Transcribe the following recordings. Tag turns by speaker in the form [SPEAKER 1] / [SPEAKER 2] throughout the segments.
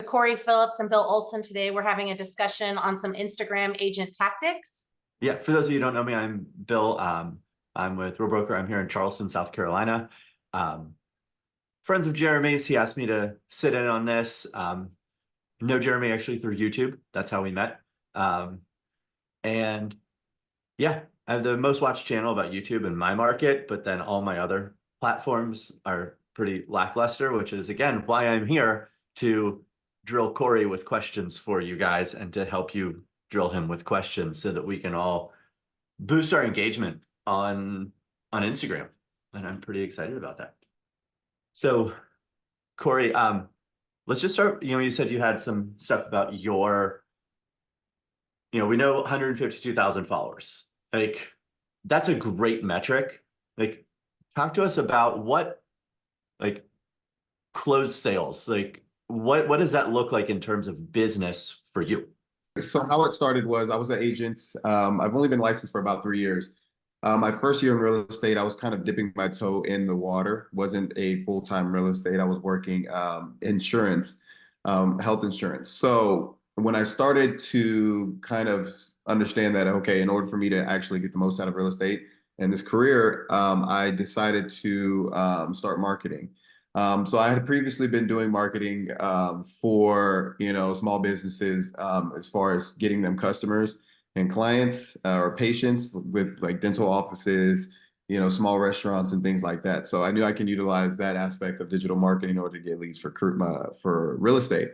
[SPEAKER 1] Cory Phillips and Bill Olson. Today we're having a discussion on some Instagram agent tactics.
[SPEAKER 2] Yeah, for those of you who don't know me, I'm Bill. I'm with Real Broker. I'm here in Charleston, South Carolina. Friends of Jeremy's, he asked me to sit in on this. Know Jeremy actually through YouTube. That's how we met. And yeah, I have the most watched channel about YouTube in my market, but then all my other platforms are pretty lackluster, which is, again, why I'm here to drill Cory with questions for you guys and to help you drill him with questions so that we can all boost our engagement on Instagram. And I'm pretty excited about that. So Cory, let's just start. You said you had some stuff about your, we know 152,000 followers. Like, that's a great metric. Like, talk to us about what, like, closed sales, like what does that look like in terms of business for you?
[SPEAKER 3] So how it started was I was an agent. I've only been licensed for about 3 years. My first year in real estate, I was kind of dipping my toe in the water. Wasn't a full-time real estate. I was working insurance, health insurance. So when I started to kind of understand that, okay, in order for me to actually get the most out of real estate and this career, I decided to start marketing. So I had previously been doing marketing for, small businesses as far as getting them customers and clients or patients with like dental offices, small restaurants and things like that. So I knew I can utilize that aspect of digital marketing in order to get leads for real estate.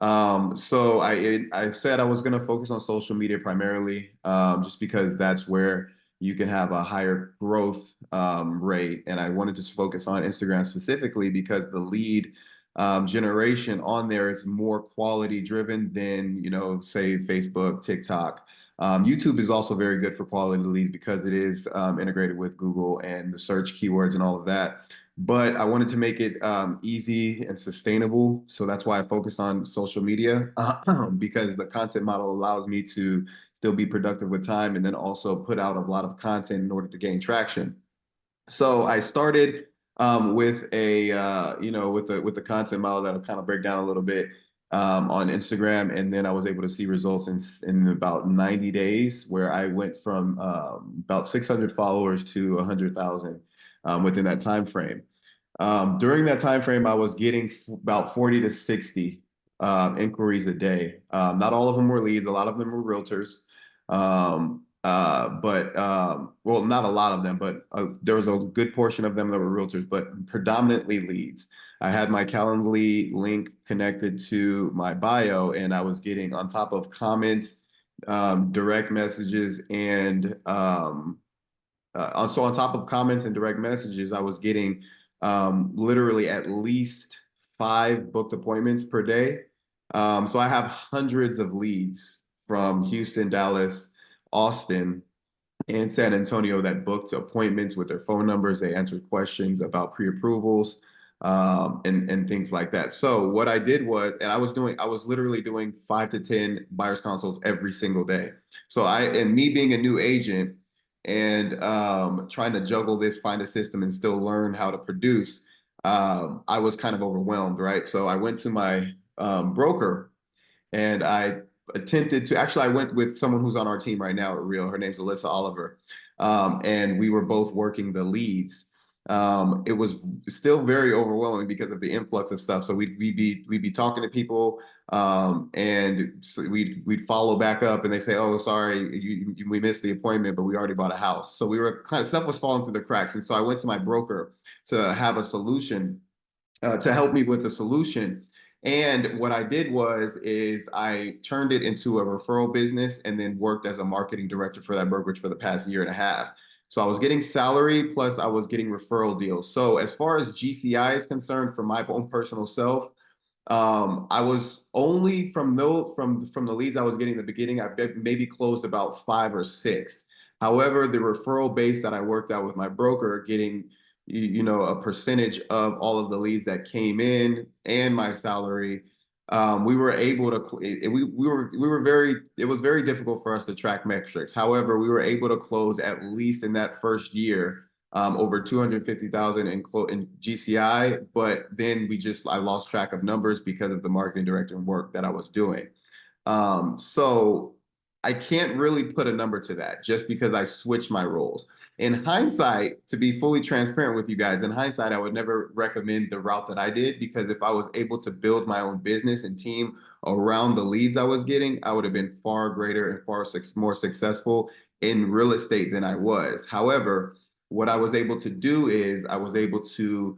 [SPEAKER 3] So I said I was going to focus on social media primarily, just because that's where you can have a higher growth rate. And I wanted to focus on Instagram specifically because the lead generation on there is more quality driven than, say Facebook, TikTok. YouTube is also very good for quality leads because it is integrated with Google and the search keywords and all of that. But I wanted to make it easy and sustainable. So that's why I focused on social media because the content model allows me to still be productive with time and then also put out a lot of content in order to gain traction. So I started with a, with the content model that'll kind of break down a little bit on Instagram. And then I was able to see results in about 90 days where I went from about 600 followers to 100,000 within that time frame. During that time frame, I was getting about 40 to 60 inquiries a day. Not all of them were leads. A lot of them were realtors. Well, not a lot of them, but there was a good portion of them that were realtors, but predominantly leads. I had my Calendly link connected to my bio, and I was getting on top of comments, direct messages, and so on top of comments and direct messages, I was getting literally at least 5 booked appointments per day. So I have hundreds of leads from Houston, Dallas, Austin, and San Antonio that booked appointments with their phone numbers. They answered questions about pre-approvals and things like that. So what I did was, and I was literally doing 5 to 10 buyer's consults every single day. So me being a new agent and trying to juggle this, find a system and still learn how to produce, I was kind of overwhelmed, right? So I went to my broker and I went with someone who's on our team right now at Real. Her name's Alyssa Oliver. And we were both working the leads. It was still very overwhelming because of the influx of stuff. So we'd be talking to people, and so we'd follow back up and they say, oh, sorry, we missed the appointment, but we already bought a house. So we were stuff was falling through the cracks. And so I went to my broker to have a solution, to help me with the solution. And what I did is I turned it into a referral business and then worked as a marketing director for that brokerage for the past year and a half. So I was getting salary plus I was getting referral deals. So as far as GCI is concerned, for my own personal self, I was only from the leads I was getting in the beginning, I maybe closed about 5 or 6. However, the referral base that I worked out with my broker, getting a percentage of all of the leads that came in and my salary, we were able to, it was very difficult for us to track metrics. However, we were able to close, at least in that first year, over 250,000 in GCI, but then I lost track of numbers because of the marketing director and work that I was doing. So I can't really put a number to that just because I switched my roles. In hindsight, to be fully transparent with you guys, in hindsight, I would never recommend the route that I did, because if I was able to build my own business and team around the leads I was getting, I would have been far greater and far more successful in real estate than I was. However, what I was able to do is I was able to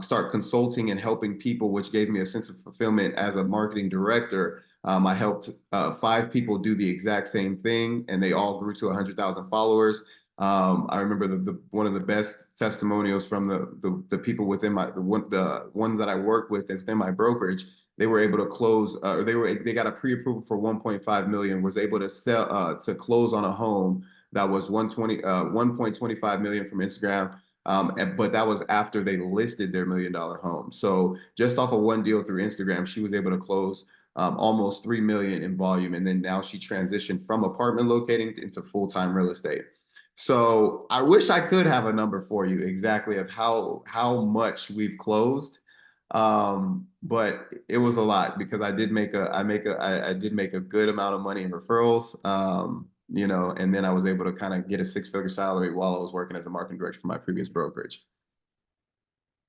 [SPEAKER 3] start consulting and helping people, which gave me a sense of fulfillment as a marketing director. I helped 5 people do the exact same thing, and they all grew to 100,000 followers. I remember one of the best testimonials from the people within the ones that I work with within my brokerage. They were able to close, they got a pre-approval for 1.5 million, was able to sell to close on a home that was 1.25 million from Instagram. But that was after they listed their $1 million home. So just off of one deal through Instagram, she was able to close almost 3 million in volume. And then now she transitioned from apartment locating into full-time real estate. So I wish I could have a number for you exactly of how much we've closed. But it was a lot, because I did make a good amount of money in referrals. You know, and then I was able to kind of get a 6-figure salary while I was working as a marketing director for my previous brokerage.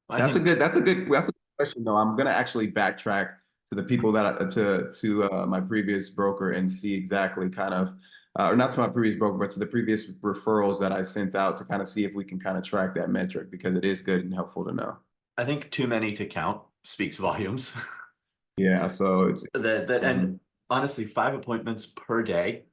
[SPEAKER 3] That's a good question though. I'm gonna actually backtrack to the people that to my previous broker and see exactly kind of or not to my previous broker, but to the previous referrals that I sent out, to kind of see if we can kind of track that metric, because it is good and helpful to know.
[SPEAKER 2] I think too many to count speaks volumes.
[SPEAKER 3] Yeah, so it's
[SPEAKER 2] and honestly, 5 appointments per day.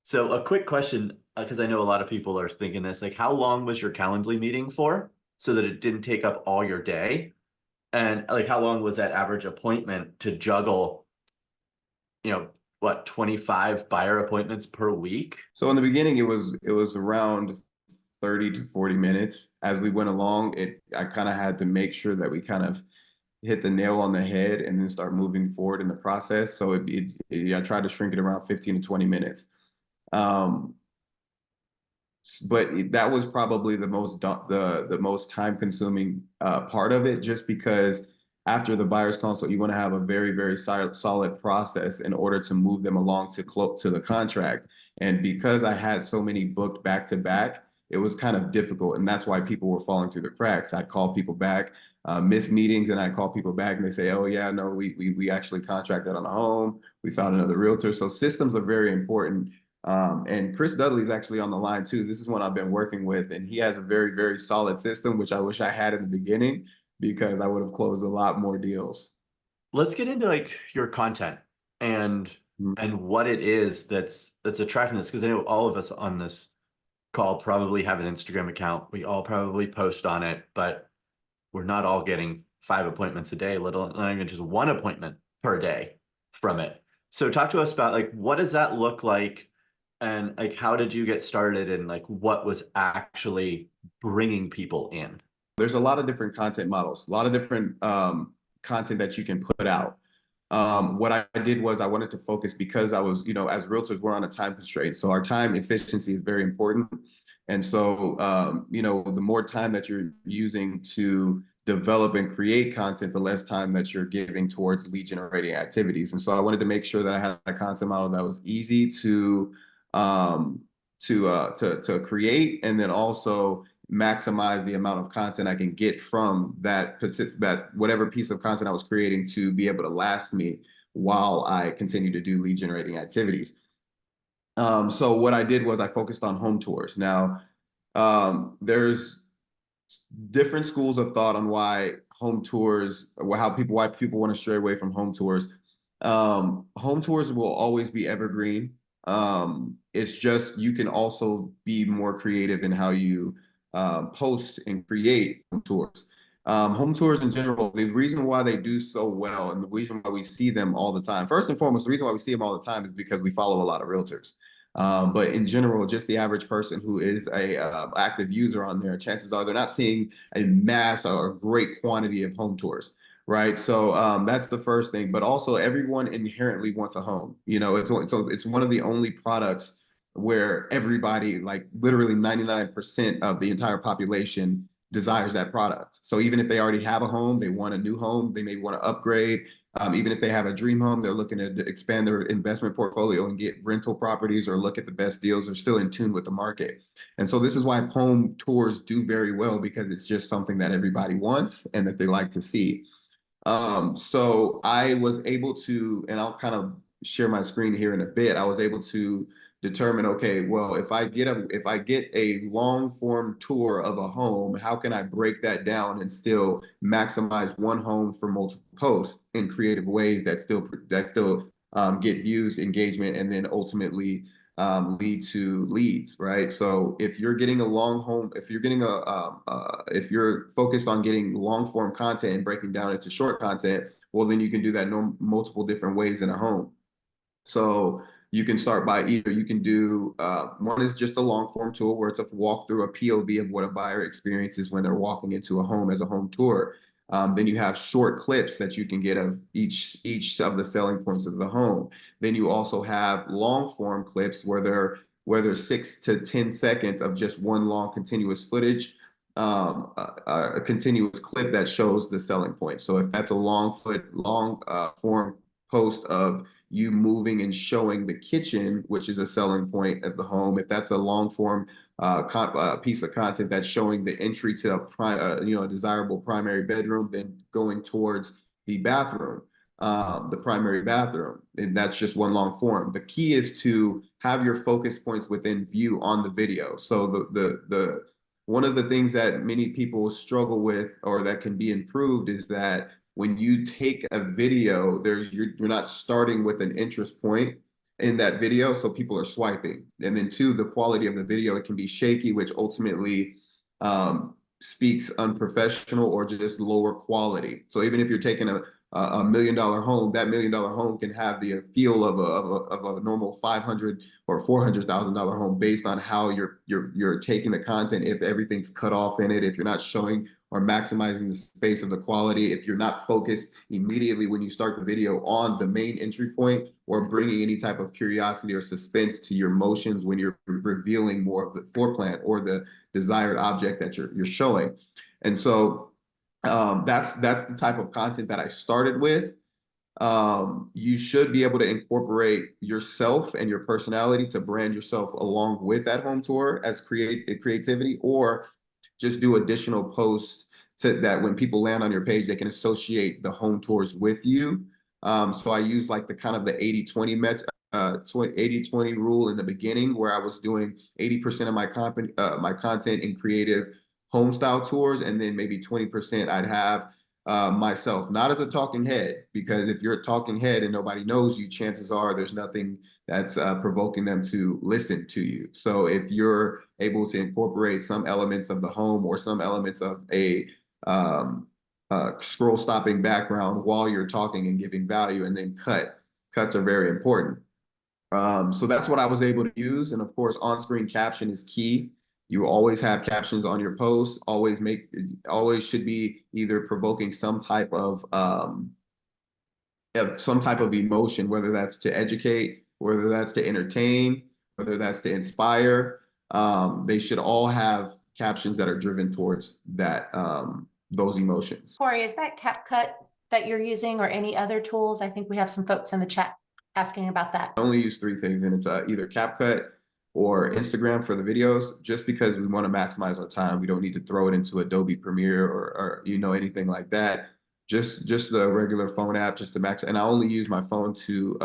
[SPEAKER 2] So a quick question, because I know a lot of people are thinking this, like, how long was your Calendly meeting for, so that it didn't take up all your day? And like, how long was that average appointment to juggle, you know, what, 25 buyer appointments per week?
[SPEAKER 3] So in the beginning, it was around 30 to 40 minutes. As we went along, I kind of had to make sure that we kind of hit the nail on the head and then start moving forward in the process. So I tried to shrink it around 15 to 20 minutes. But that was probably the most time consuming part of it, just because after the buyer's consult, you want to have a very, very solid process in order to move them along to the contract. And because I had so many booked back to back, it was kind of difficult. And that's why people were falling through the cracks. I'd call people back, miss meetings, and I'd call people back and they say, oh yeah, no, we actually contracted on a home. We found another realtor. So systems are very important. And Chris Dudley's actually on the line too. This is one I've been working with, and he has a very, very solid system, which I wish I had in the beginning, because I would have closed a lot more deals.
[SPEAKER 2] Let's get into like your content and what it is that's attracting this, because I know all of us on this call probably have an Instagram account. We all probably post on it, but we're not all getting 5 appointments a day, not even just 1 appointment per day from it. So talk to us about, like, what does that look like? And like, how did you get started, and like, what was actually bringing people in?
[SPEAKER 3] There's a lot of different content models, a lot of different content that you can put out. What I did was I wanted to focus, because I was, as realtors, we're on a time constraint. So our time efficiency is very important. And so, the more time that you're using to develop and create content, the less time that you're giving towards lead generating activities. And so I wanted to make sure that I had a content model that was easy to create, and then also maximize the amount of content I can get from that whatever piece of content I was creating, to be able to last me while I continue to do lead generating activities. So what I did was I focused on home tours. Now, there's different schools of thought on why home tours, why people want to stray away from home tours. Home tours will always be evergreen. It's just, you can also be more creative in how you post and create home tours. Home tours in general, the reason why they do so well, and the reason why we see them all the time, first and foremost, the reason why we see them all the time is because we follow a lot of realtors. But in general, just the average person who is a active user on there, chances are they're not seeing a mass or a great quantity of home tours, right? So that's the first thing. But also, everyone inherently wants a home. It's one of the only products where everybody, like literally 99% of the entire population desires that product. So even if they already have a home, they want a new home, they may want to upgrade. Even if they have a dream home, they're looking to expand their investment portfolio and get rental properties or look at the best deals. They're still in tune with the market. And so this is why home tours do very well, because it's just something that everybody wants and that they like to see. So I was able to, and I'll kind of share my screen here in a bit. I was able to determine, okay, well, if I get a long form tour of a home, how can I break that down and still maximize one home for multiple posts in creative ways that still get views, engagement, and then ultimately lead to leads, right? So if you're getting a long home, if you're focused on getting long form content and breaking down into short content, well, then you can do that multiple different ways in a home. So you can start by either you can do one is just a long form tool where it's a walk through a POV of what a buyer experiences when they're walking into a home as a home tour. Then you have short clips that you can get of each of the selling points of the home. Then you also have long form clips where there's 6 to 10 seconds of just one long continuous footage, a continuous clip that shows the selling point. So if that's a long form post of you moving and showing the kitchen, which is a selling point at the home, if that's a long form piece of content that's showing the entry to a desirable primary bedroom, then going towards the bathroom, the primary bathroom, and that's just one long form. The key is to have your focus points within view on the video. So the one of the things that many people struggle with, or that can be improved, is that when you take a video, you're not starting with an interest point in that video, so people are swiping. And then two, the quality of the video, it can be shaky, which ultimately speaks unprofessional or just lower quality. So even if you're taking a $1 million home, that $1 million home can have the feel of a normal $500,000 or $400,000 home based on how you're taking the content. If everything's cut off in it, if you're not showing or maximizing the space of the quality, if you're not focused immediately when you start the video on the main entry point, or bringing any type of curiosity or suspense to your motions when you're revealing more of the floor plan or the desired object that you're showing. And so that's the type of content that I started with. You should be able to incorporate yourself and your personality to brand yourself along with that home tour as creativity, or just do additional posts that when people land on your page, they can associate the home tours with you. So I use like the kind of the 80-20 80-20 rule in the beginning, where I was doing 80% of my content in creative home style tours, and then maybe 20% I'd have myself, not as a talking head, because if you're a talking head and nobody knows you, chances are there's nothing that's provoking them to listen to you. So if you're able to incorporate some elements of the home or some elements of a scroll stopping background while you're talking and giving value, and then cuts are very important. So that's what I was able to use. And of course, on-screen caption is key. You always have captions on your posts, always should be either provoking some type of emotion, whether that's to educate, whether that's to entertain, whether that's to inspire. They should all have captions that are driven towards that, those emotions.
[SPEAKER 1] Cory, is that CapCut that you're using, or any other tools? I think we have some folks in the chat asking about that.
[SPEAKER 3] I only use 3 things, and it's either CapCut or Instagram for the videos, just because we want to maximize our time. We don't need to throw it into Adobe Premiere or anything like that. Just the regular phone app, just to max. And I only use my phone to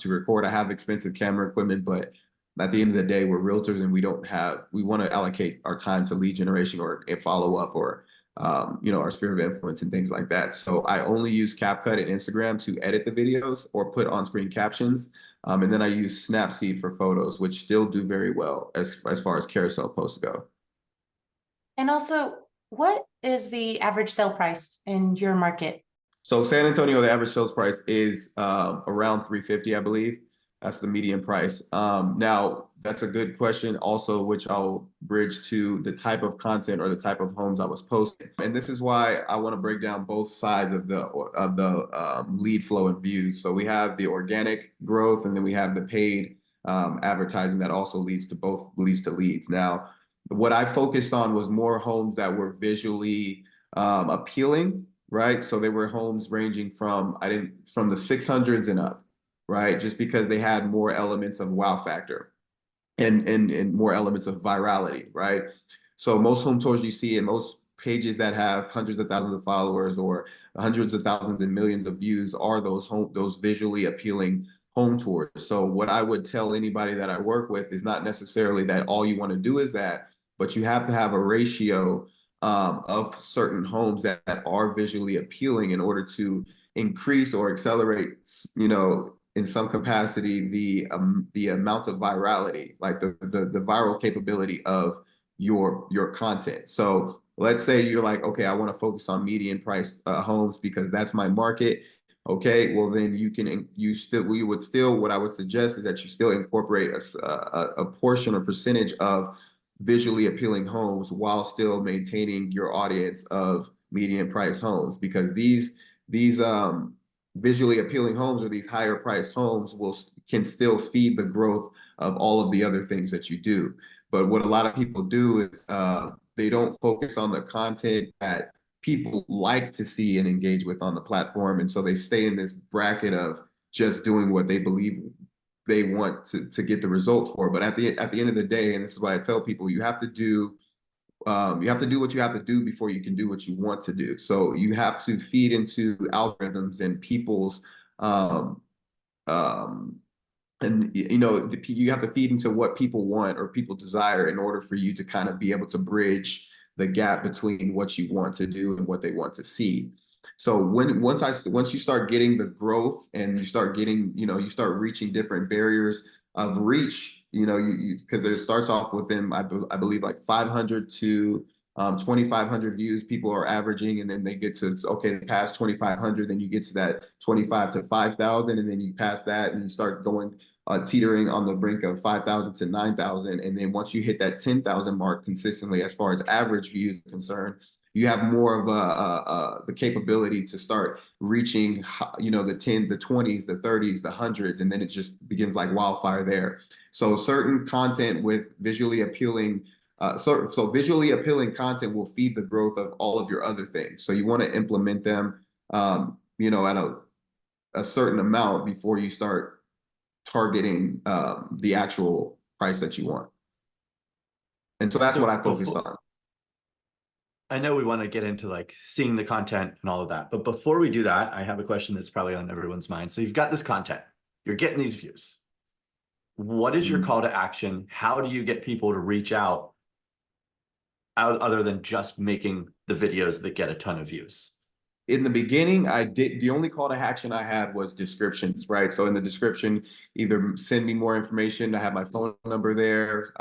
[SPEAKER 3] record. I have expensive camera equipment, but at the end of the day, we're realtors, and we want to allocate our time to lead generation or follow up, or our sphere of influence and things like that. So I only use CapCut and Instagram to edit the videos or put on-screen captions. And then I use Snapseed for photos, which still do very well as far as carousel posts go.
[SPEAKER 1] And also, what is the average sale price in your market?
[SPEAKER 3] So San Antonio, the average sales price is around $350, I believe. That's the median price. Now, that's a good question also, which I'll bridge to the type of content or the type of homes I was posting. And this is why I want to break down both sides of the lead flow and views. So we have the organic growth, and then we have the paid advertising that also leads to leads. Now, what I focused on was more homes that were visually appealing, right? So they were homes ranging from from the 600s and up, right? Just because they had more elements of wow factor and more elements of virality, right? So most home tours you see and most pages that have hundreds of thousands of followers or hundreds of thousands and millions of views are those visually appealing home tours. So what I would tell anybody that I work with is not necessarily that all you want to do is that, but you have to have a ratio of certain homes that are visually appealing in order to increase or accelerate, in some capacity, the amount of virality, like the viral capability of your content. So let's say you're like, okay, I want to focus on median price homes because that's my market. Okay, well then we would still, what I would suggest is that you still incorporate a portion or percentage of visually appealing homes while still maintaining your audience of median price homes, because these visually appealing homes or these higher priced homes can still feed the growth of all of the other things that you do. But what a lot of people do is they don't focus on the content that people like to see and engage with on the platform. And so they stay in this bracket of just doing what they believe they want to get the result for. But at the end of the day, and this is what I tell people, you have to do what you have to do before you can do what you want to do. So you have to feed into algorithms and people's um, um, and you have to feed into what people want or people desire in order for you to kind of be able to bridge the gap between what you want to do and what they want to see. So once you start getting the growth and you start getting, you start reaching different barriers of reach, because it starts off within, I believe, like 500 to 2,500 views people are averaging, and then they get to, okay, past 2,500, then you get to that 25 to 5,000, and then you pass that and you start going teetering on the brink of 5,000 to 9,000. And then once you hit that 10,000 mark consistently, as far as average views are concerned, you have more of the capability to start reaching, the 10, the 20s, the 30s, the hundreds, and then it just begins like wildfire there. So certain content with visually appealing, so visually appealing content will feed the growth of all of your other things. So you want to implement them, at a certain amount before you start targeting the actual price that you want. And so that's what I focused on.
[SPEAKER 2] I know we want to get into like seeing the content and all of that, but before we do that, I have a question that's probably on everyone's mind. So you've got this content, you're getting these views. What is your call to action? How do you get people to reach out other than just making the videos that get a ton of views?
[SPEAKER 3] In the beginning, the only call to action I had was descriptions, right? So in the description, either send me more information, I have my phone number there,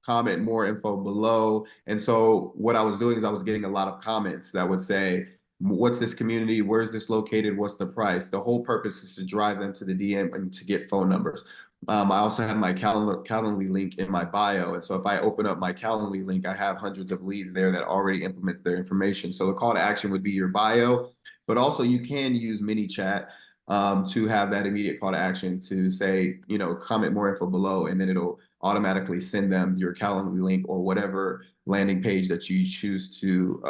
[SPEAKER 3] comment more info below. And so what I was doing is I was getting a lot of comments that would say, what's this community? Where's this located? What's the price? The whole purpose is to drive them to the DM and to get phone numbers. I also have my Calendly link in my bio. And so if I open up my Calendly link, I have hundreds of leads there that already implement their information. So the call to action would be your bio, but also you can use ManyChat to have that immediate call to action to say, comment more info below, and then it'll automatically send them your Calendly link or whatever landing page that you choose to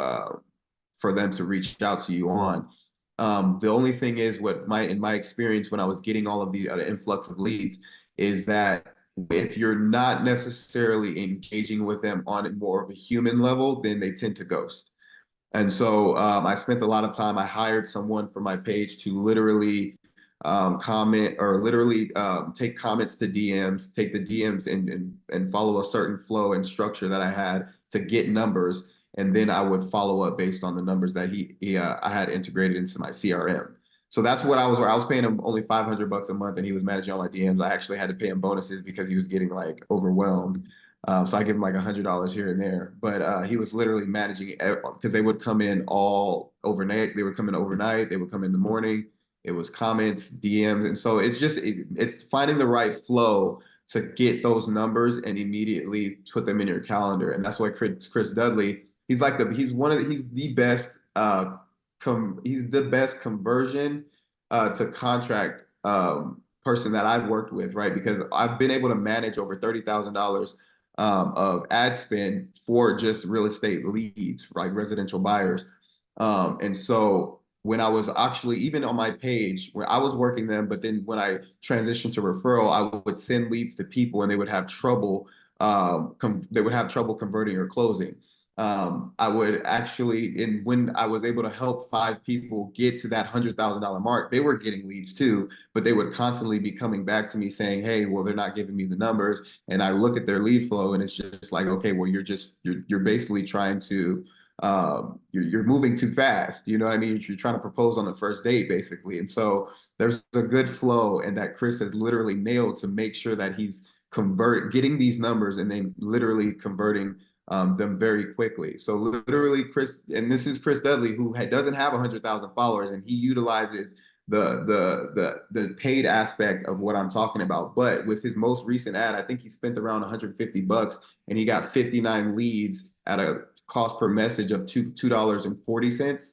[SPEAKER 3] for them to reach out to you on. The only thing is in my experience, when I was getting all of the influx of leads, is that if you're not necessarily engaging with them on more of a human level, then they tend to ghost. And so I spent a lot of time, I hired someone for my page to literally comment or literally take comments to DMs, take the DMs and follow a certain flow and structure that I had to get numbers. And then I would follow up based on the numbers that I had integrated into my CRM. So that's what I was paying him only $500 a month, and he was managing all my DMs. I actually had to pay him bonuses because he was getting like overwhelmed. So I give him like $100 here and there, but he was literally managing it because they would come in all overnight. They would come in overnight. They would come in the morning. It was comments, DMs, and so it's finding the right flow to get those numbers and immediately put them in your calendar. And that's why Chris Dudley, he's the best he's the best conversion to contract person that I've worked with, right? Because I've been able to manage over $30,000 of ad spend for just real estate leads, like residential buyers. And so when I was actually, even on my page where I was working them, but then when I transitioned to referral, I would send leads to people and they would have trouble, converting or closing. I would actually, and when I was able to help 5 people get to that $100,000 mark, they were getting leads too, but they would constantly be coming back to me saying, "Hey, well, they're not giving me the numbers." And I look at their lead flow, and it's just like, okay, well, you're basically trying to, you're moving too fast. You know what I mean? You're trying to propose on the first date, basically. And so there's a good flow, and that Chris has literally nailed to make sure that he's getting these numbers and then literally converting them very quickly. So literally, Chris, and this is Chris Dudley, who doesn't have 100,000 followers, and he utilizes the paid aspect of what I'm talking about. But with his most recent ad, I think he spent around $150, and he got 59 leads at a cost per message of $2.40.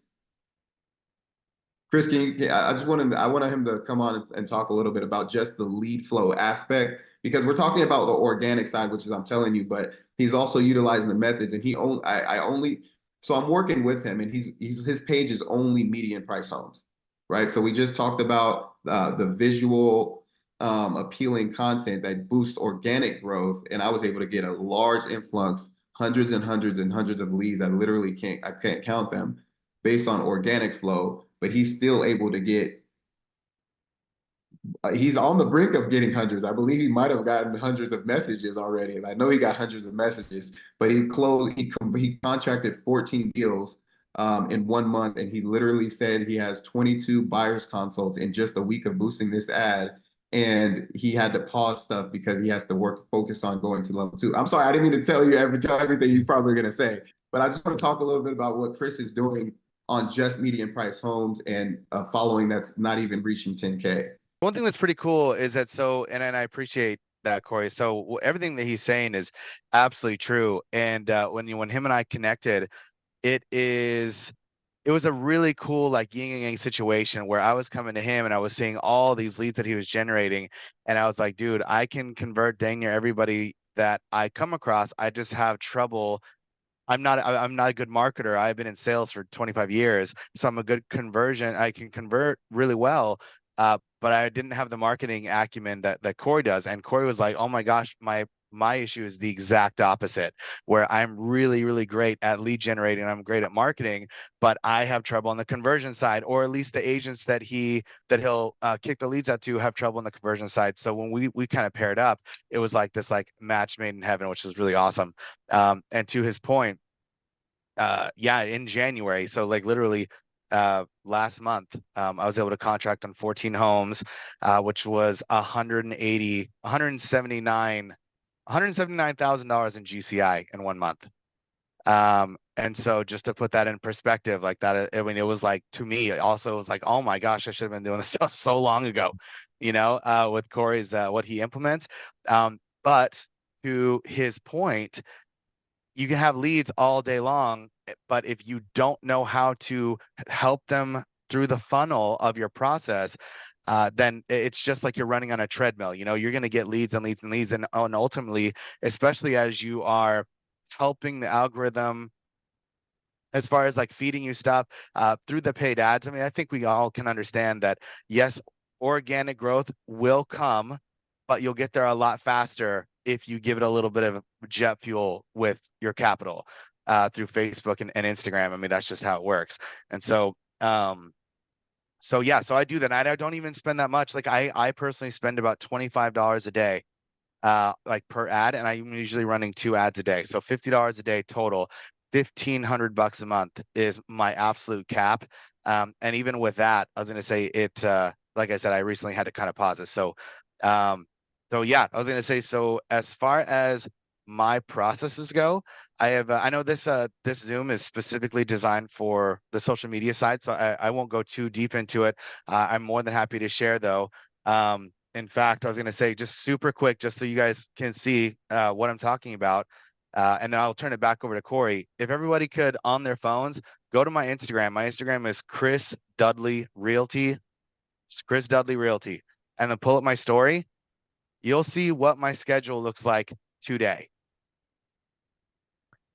[SPEAKER 3] Chris, I wanted him to come on and talk a little bit about just the lead flow aspect, because we're talking about the organic side, which is I'm telling you, but he's also utilizing the methods, and so I'm working with him, and his page is only median price homes, right? So we just talked about the visual appealing content that boosts organic growth, and I was able to get a large influx, hundreds and hundreds and hundreds of leads. I can't count them based on organic flow, but he's still able to get, he's on the brink of getting hundreds. I believe he might have gotten hundreds of messages already. And I know he got hundreds of messages, but he contracted 14 deals in 1 month. And he literally said he has 22 buyers consults in just a week of boosting this ad. And he had to pause stuff because he has to focus on going to level 2. I'm sorry, I didn't mean to tell everything you're probably going to say, but I just want to talk a little bit about what Chris is doing on just median price homes and following that's not even reaching 10K.
[SPEAKER 4] One thing that's pretty cool is that and I appreciate that, Cory. So everything that he's saying is absolutely true. And when him and I connected, it was a really cool like yin and yang situation where I was coming to him and I was seeing all these leads that he was generating, and I was like, dude, I can convert dang near everybody that I come across. I just have trouble. I'm not a good marketer. I've been in sales for 25 years, so I'm a good conversion. I can convert really well, but I didn't have the marketing acumen that Cory does. And Cory was like, "Oh my gosh, my issue is the exact opposite, where I'm really, really great at lead generating. I'm great at marketing, but I have trouble on the conversion side, or at least the agents that he'll kick the leads out to have trouble on the conversion side." So when we kind of paired up, it was like this like match made in heaven, which is really awesome. And to his point, yeah, in January, so like literally last month, I was able to contract on 14 homes, which was $179,000 in GCI in 1 month. And so just to put that in perspective, like that, I mean, it was like, to me, it also was like, oh my gosh, I should have been doing this so long ago, with Cory's what he implements. But to his point, you can have leads all day long, but if you don't know how to help them through the funnel of your process, then it's just like you're running on a treadmill. You're going to get leads and leads and leads, and ultimately, especially as you are helping the algorithm as far as like feeding you stuff through the paid ads. I mean, I think we all can understand that, yes, organic growth will come, but you'll get there a lot faster if you give it a little bit of jet fuel with your capital through Facebook and Instagram. I mean, that's just how it works. And so, so I do that. I don't even spend that much. Like I personally spend about $25 a day, like per ad, and I'm usually running 2 ads a day. So $50 a day total. $1,500 a month is my absolute cap. And even with that, I was going to say it, like I said, I recently had to kind of pause it. So yeah, I was going to say, so as far as my processes go, I know this Zoom is specifically designed for the social media side, so I won't go too deep into it. I'm more than happy to share though. In fact, I was going to say just super quick, just so you guys can see what I'm talking about. And then I'll turn it back over to Cory. If everybody could, on their phones, go to my Instagram. My Instagram is Chris Dudley Realty. It's Chris Dudley Realty. and then pull up my story, you'll see what my schedule looks like today.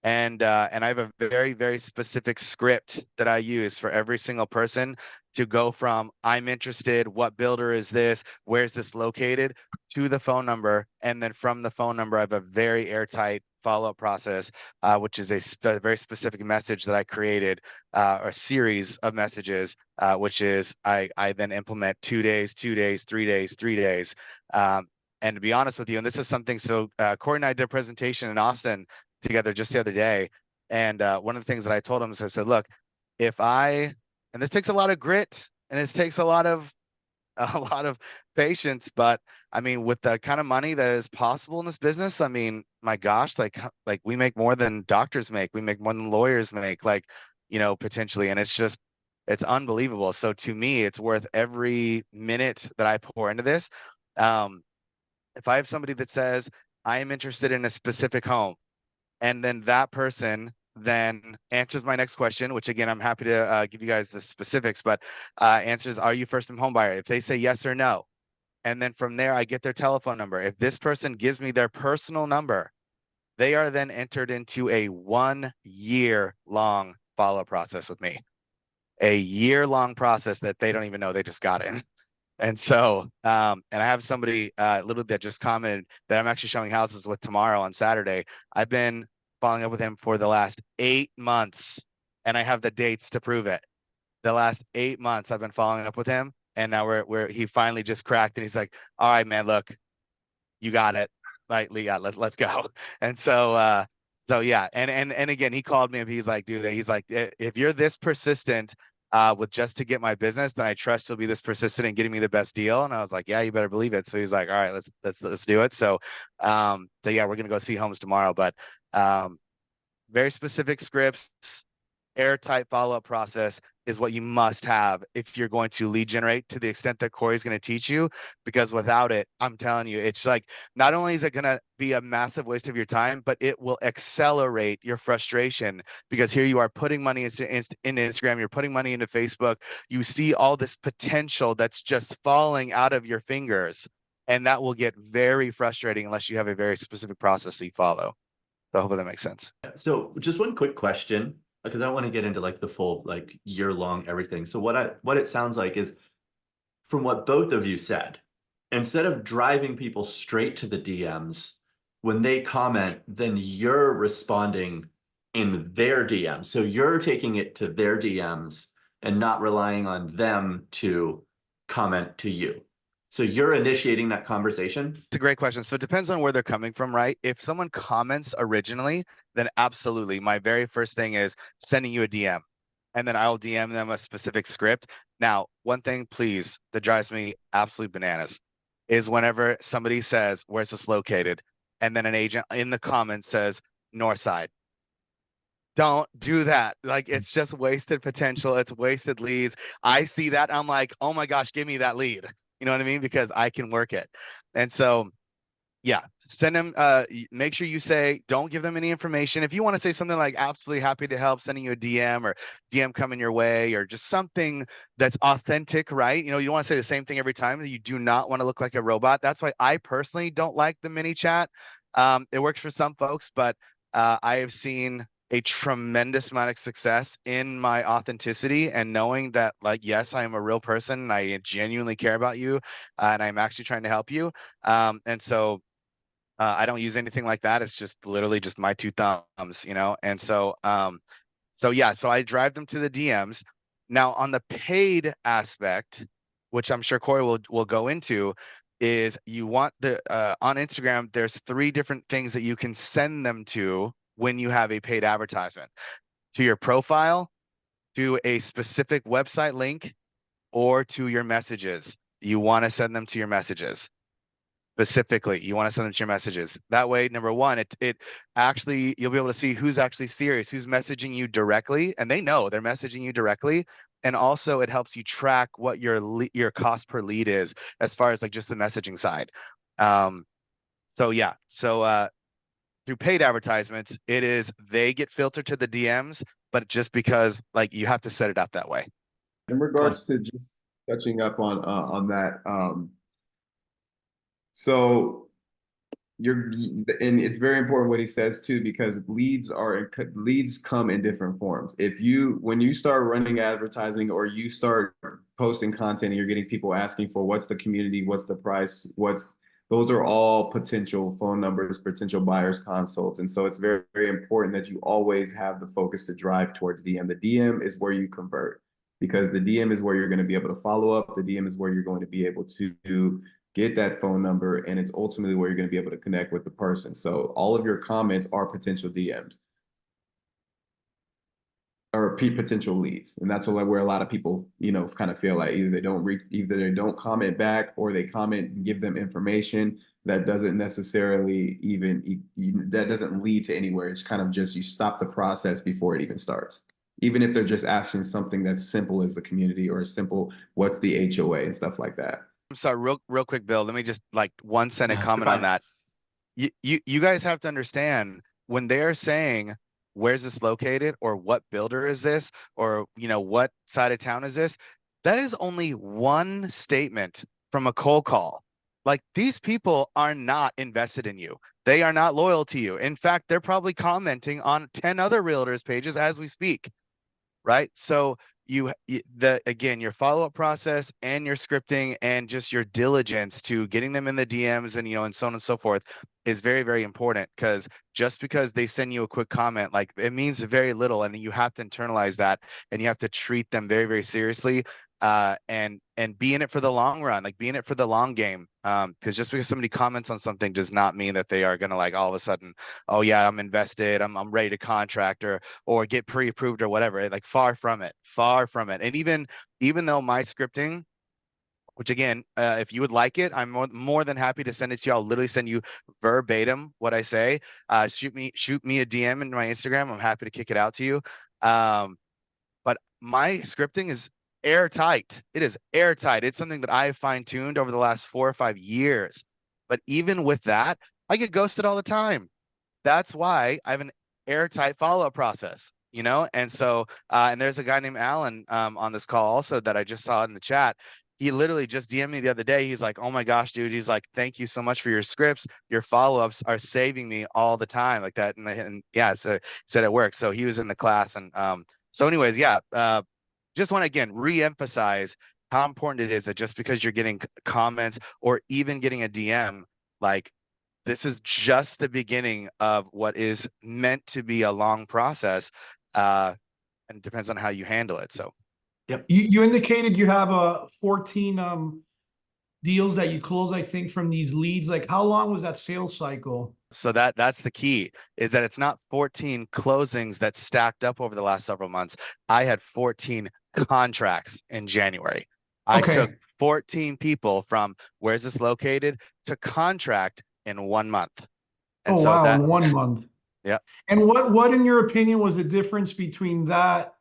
[SPEAKER 4] And I have a very, very specific script that I use for every single person to go from I'm interested, what builder is this, where's this located, to the phone number. And then from the phone number, I have a very airtight follow-up process, which is a very specific message that I created, or a series of messages, which is I then implement 2 days, 2 days, 3 days, 3 days. And to be honest with you, and this is something, so Cory and I did a presentation in Austin together just the other day. And one of the things that I told him is I said, look, and this takes a lot of grit and it takes a lot of patience, but I mean, with the kind of money that is possible in this business, I mean, my gosh, like we make more than doctors make, we make more than lawyers make, like, potentially. And it's unbelievable. So to me, it's worth every minute that I pour into this. If I have somebody that says, I am interested in a specific home, and then that person then answers my next question, which again, I'm happy to give you guys the specifics, but answers, are you first-time home buyer? If they say yes or no, and then from there, I get their telephone number. If this person gives me their personal number, they are then entered into a 1-year-long follow-up process with me. A year-long process that they don't even know they just got in. And so, and I have somebody literally that just commented that I'm actually showing houses with tomorrow on Saturday. I've been following up with him for the last 8 months, and I have the dates to prove it. The last 8 months I've been following up with him, and now he finally just cracked, and he's like, all right, man, look, you got it. Right, yeah, let's go. And so, yeah, and again, he called me and he's like, dude, he's like, if you're this persistent with just to get my business, then I trust you'll be this persistent in getting me the best deal. And I was like, yeah, you better believe it. So he's like, all right, let's do it. So yeah, we're gonna go see homes tomorrow, but very specific scripts, airtight follow-up process is what you must have if you're going to lead generate to the extent that Cory's going to teach you, because without it, I'm telling you, it's like, not only is it going to be a massive waste of your time, but it will accelerate your frustration, because here you are putting money into Instagram, you're putting money into Facebook, you see all this potential that's just falling out of your fingers, and that will get very frustrating unless you have a very specific process that you follow. So hopefully that makes sense.
[SPEAKER 2] So just one quick question, because I don't want to get into like the full like year-long everything. So what it sounds like is, from what both of you said, instead of driving people straight to the DMs, when they comment, then you're responding in their DMs. So you're taking it to their DMs and not relying on them to comment to you. So you're initiating that conversation?
[SPEAKER 4] It's a great question. So it depends on where they're coming from, right? If someone comments originally, then absolutely. My very first thing is sending you a DM, and then I'll DM them a specific script. Now, one thing, please, that drives me absolutely bananas is whenever somebody says, where's this located? And then an agent in the comments says, North Side. Don't do that. Like, it's just wasted potential. It's wasted leads. I see that. I'm like, oh my gosh, give me that lead. You know what I mean? Because I can work it. And so, yeah, send them, make sure you say, don't give them any information. If you want to say something like, absolutely happy to help, sending you a DM, or DM coming your way, or just something that's authentic, right? You don't want to say the same thing every time. You do not want to look like a robot. That's why I personally don't like the mini chat. It works for some folks, but I have seen a tremendous amount of success in my authenticity and knowing that, like, yes, I am a real person and I genuinely care about you, and I'm actually trying to help you. And so I don't use anything like that. It's just literally just my 2 thumbs, And so, yeah, so I drive them to the DMs. Now on the paid aspect, which I'm sure Cory will go into, is you want on Instagram, there's 3 different things that you can send them to when you have a paid advertisement: to your profile, to a specific website link, or to your messages. You want to send them to your messages. Specifically, you want to send them to your messages. That way, number one, it actually, you'll be able to see who's actually serious, who's messaging you directly, and they know they're messaging you directly. And also, it helps you track what your cost per lead is, as far as like just the messaging side. So yeah, so through paid advertisements, they get filtered to the DMs, but just because like you have to set it up that way.
[SPEAKER 3] In regards to just touching up on that, So and it's very important what he says too, because leads come in different forms. When you start running advertising or you start posting content and you're getting people asking for what's the community, what's the price, those are all potential phone numbers, potential buyers consults. And so it's very, very important that you always have the focus to drive towards DM. The DM is where you convert, because the DM is where you're going to be able to follow up. The DM is where you're going to be able to get that phone number, and it's ultimately where you're going to be able to connect with the person. So all of your comments are potential DMs or potential leads. And that's where a lot of people, kind of feel like either they don't comment back, or they comment and give them information that doesn't necessarily that doesn't lead to anywhere. It's kind of just, you stop the process before it even starts. Even if they're just asking something that's simple as the community, or simple, what's the HOA and stuff like that.
[SPEAKER 4] I'm sorry, real quick, Bill. Let me just like 1 sentence
[SPEAKER 2] No, you're
[SPEAKER 4] comment on
[SPEAKER 2] fine.
[SPEAKER 4] that. You guys have to understand, when they're saying, where's this located, or what builder is this, or what side of town is this, that is only one statement from a cold call. Like, these people are not invested in you. They are not loyal to you. In fact, they're probably commenting on 10 other realtors pages as we speak. Right? So again, your follow-up process and your scripting and just your diligence to getting them in the DMs and and so on and so forth is very, very important, because just because they send you a quick comment, like, it means very little, and you have to internalize that, and you have to treat them very, very seriously, and be in it for the long run, like be in it for the long game. Because just because somebody comments on something does not mean that they are gonna, like, all of a sudden, oh yeah, I'm invested, I'm ready to contract or get pre-approved or whatever. Like, far from it, far from it. And even though my scripting, which again, if you would like it, I'm more than happy to send it to you. I'll literally send you verbatim what I say. Shoot me a DM in my Instagram. I'm happy to kick it out to you. But my scripting is airtight. It is airtight. It's something that I fine-tuned over the last 4 or 5 years. But even with that, I get ghosted all the time. That's why I have an airtight follow-up process, And so, and there's a guy named Alan on this call also that I just saw in the chat. He literally just DM'd me the other day. He's like, oh my gosh, dude. He's like, thank you so much for your scripts. Your follow-ups are saving me all the time, like that. And yeah, so he said it works. So he was in the class. And so anyways, yeah, just want to again re-emphasize how important it is that just because you're getting comments or even getting a DM, like, this is just the beginning of what is meant to be a long process, and it depends on how you handle it. So
[SPEAKER 5] You indicated you have 14 deals that you close, I think, from these leads. Like, how long was that sales cycle?
[SPEAKER 4] that's the key, is that it's not 14 closings that stacked up over the last several months. I had 14 contracts in January. I took 14 people from where's this located to contract in 1 month. And
[SPEAKER 5] Oh,
[SPEAKER 4] so
[SPEAKER 5] wow,
[SPEAKER 4] that,
[SPEAKER 5] in 1 month.
[SPEAKER 4] yeah.
[SPEAKER 5] And what, in your opinion, was the difference between that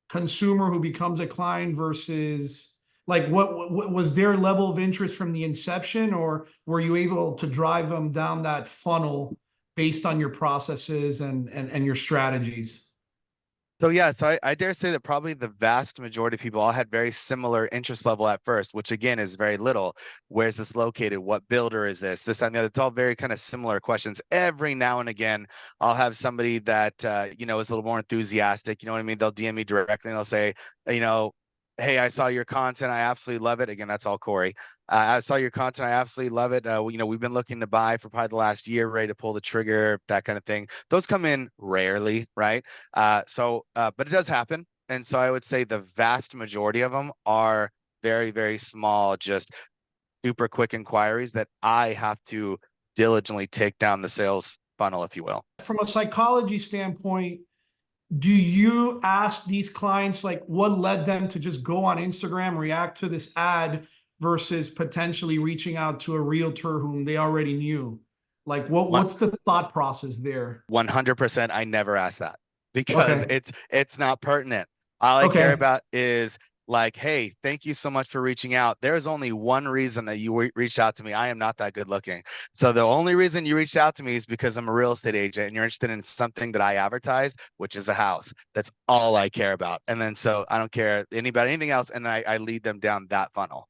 [SPEAKER 5] consumer who becomes a client versus, like, what was their level of interest from the inception, or were you able to drive them down that funnel based on your processes and your strategies?
[SPEAKER 4] So yeah, so I dare say that probably the vast majority of people all had very similar interest level at first, which again is very little. Where's this located? What builder is this? This, that, and the other. It's all very kind of similar questions. Every now and again, I'll have somebody that is a little more enthusiastic. You know what I mean? They'll DM me directly and they'll say, hey, I saw your content. I absolutely love it. Again, that's all Cory. I saw your content. I absolutely love it. We've been looking to buy for probably the last year, ready to pull the trigger, that kind of thing. Those come in rarely, right? But it does happen. And so I would say the vast majority of them are very, very small, just super quick inquiries that I have to diligently take down the sales funnel, if you will.
[SPEAKER 5] From a psychology standpoint, do you ask these clients, like, what led them to just go on Instagram, react to this ad versus potentially reaching out to a realtor whom they already knew? Like, what's the thought process there?
[SPEAKER 4] 100%. I never ask that because
[SPEAKER 5] Okay.
[SPEAKER 4] it's not pertinent. All I care
[SPEAKER 5] Okay.
[SPEAKER 4] about is, like, hey, thank you so much for reaching out. There's only one reason that you reached out to me. I am not that good looking. So the only reason you reached out to me is because I'm a real estate agent and you're interested in something that I advertise, which is a house. That's all I care about. And then so I don't care about anything else. And I lead them down that funnel.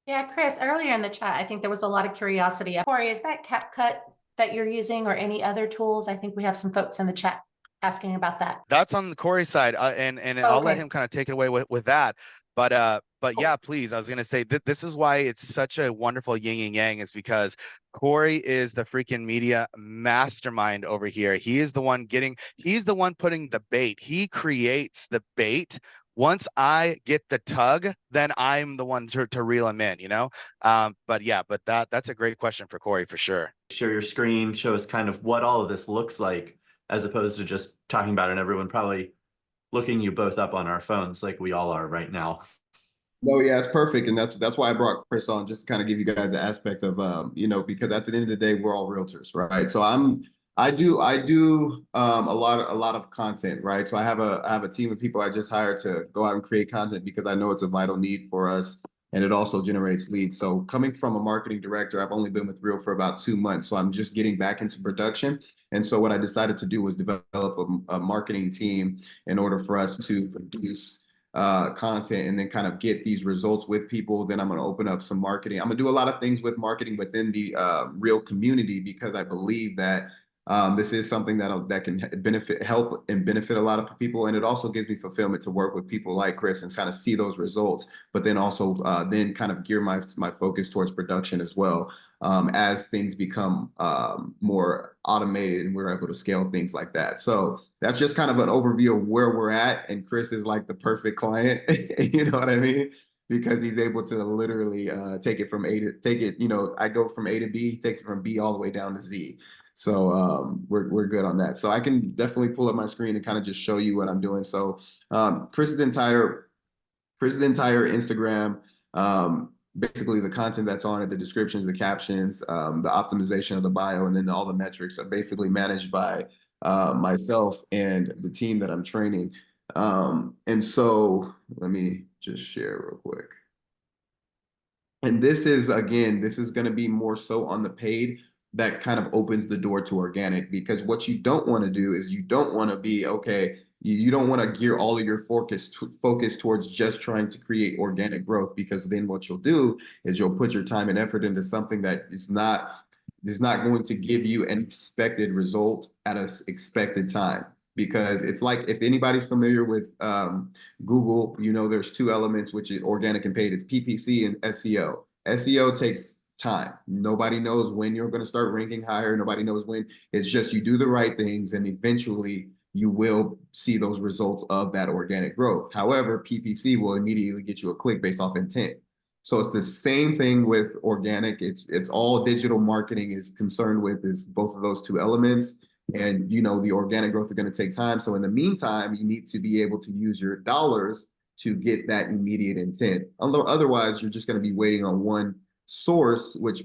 [SPEAKER 1] Yeah, Chris, earlier in the chat, I think there was a lot of curiosity. Cory, is that CapCut that you're using or any other tools? I think we have some folks in the chat asking about that.
[SPEAKER 4] That's on the Cory side, and
[SPEAKER 1] Oh,
[SPEAKER 4] I'll let
[SPEAKER 1] okay.
[SPEAKER 4] him kind of take it away with that. But
[SPEAKER 1] Cool.
[SPEAKER 4] yeah, please. I was gonna say that this is why it's such a wonderful yin and yang, is because Cory is the freaking media mastermind over here. He's the one putting the bait. He creates the bait. Once I get the tug, then I'm the one to reel him in, you know? But yeah, but that's a great question for Cory for sure.
[SPEAKER 2] Share your screen, show us kind of what all of this looks like, as opposed to just talking about it and everyone probably looking you both up on our phones like we all are right now.
[SPEAKER 3] No, yeah, it's perfect, and that's why I brought Chris on, just to kind of give you guys an aspect of because at the end of the day, we're all realtors, right? So I do a lot of content, right? So I have a team of people I just hired to go out and create content because I know it's a vital need for us, and it also generates leads. So coming from a marketing director, I've only been with Real for about 2 months, so I'm just getting back into production. And so what I decided to do was develop a marketing team in order for us to produce content and then kind of get these results with people. Then I'm going to open up some marketing. I'm going to do a lot of things with marketing within the real community, because I believe that this is something that can help and benefit a lot of people. And it also gives me fulfillment to work with people like Chris and kind of see those results, but then also then kind of gear my focus towards production as well. As things become more automated and we're able to scale things like that. So that's just kind of an overview of where we're at. And Chris is like the perfect client, you know what I mean? Because he's able to literally take it from I go from A to B, he takes it from B all the way down to Z. So we're good on that. So I can definitely pull up my screen and kind of just show you what I'm doing. So Chris's entire Instagram, basically the content that's on it, the descriptions, the captions, the optimization of the bio, and then all the metrics are basically managed by myself and the team that I'm training. And so let me just share real quick. And this is going to be more so on the paid. That kind of opens the door to organic, because what you don't want to do is you don't want to be, okay, you don't want to gear all of your focus towards just trying to create organic growth, because then what you'll do is you'll put your time and effort into something that is not going to give you an expected result at an expected time. Because it's like, if anybody's familiar with Google, there's two elements, which is organic and paid. It's PPC and SEO. SEO takes time. Nobody knows when you're going to start ranking higher. Nobody knows when. It's just you do the right things, and eventually you will see those results of that organic growth. However, PPC will immediately get you a click based off intent. So it's the same thing with organic. It's all digital marketing is concerned with, is both of those two elements. And the organic growth is going to take time. So in the meantime, you need to be able to use your dollars to get that immediate intent. Otherwise, you're just going to be waiting on one source, which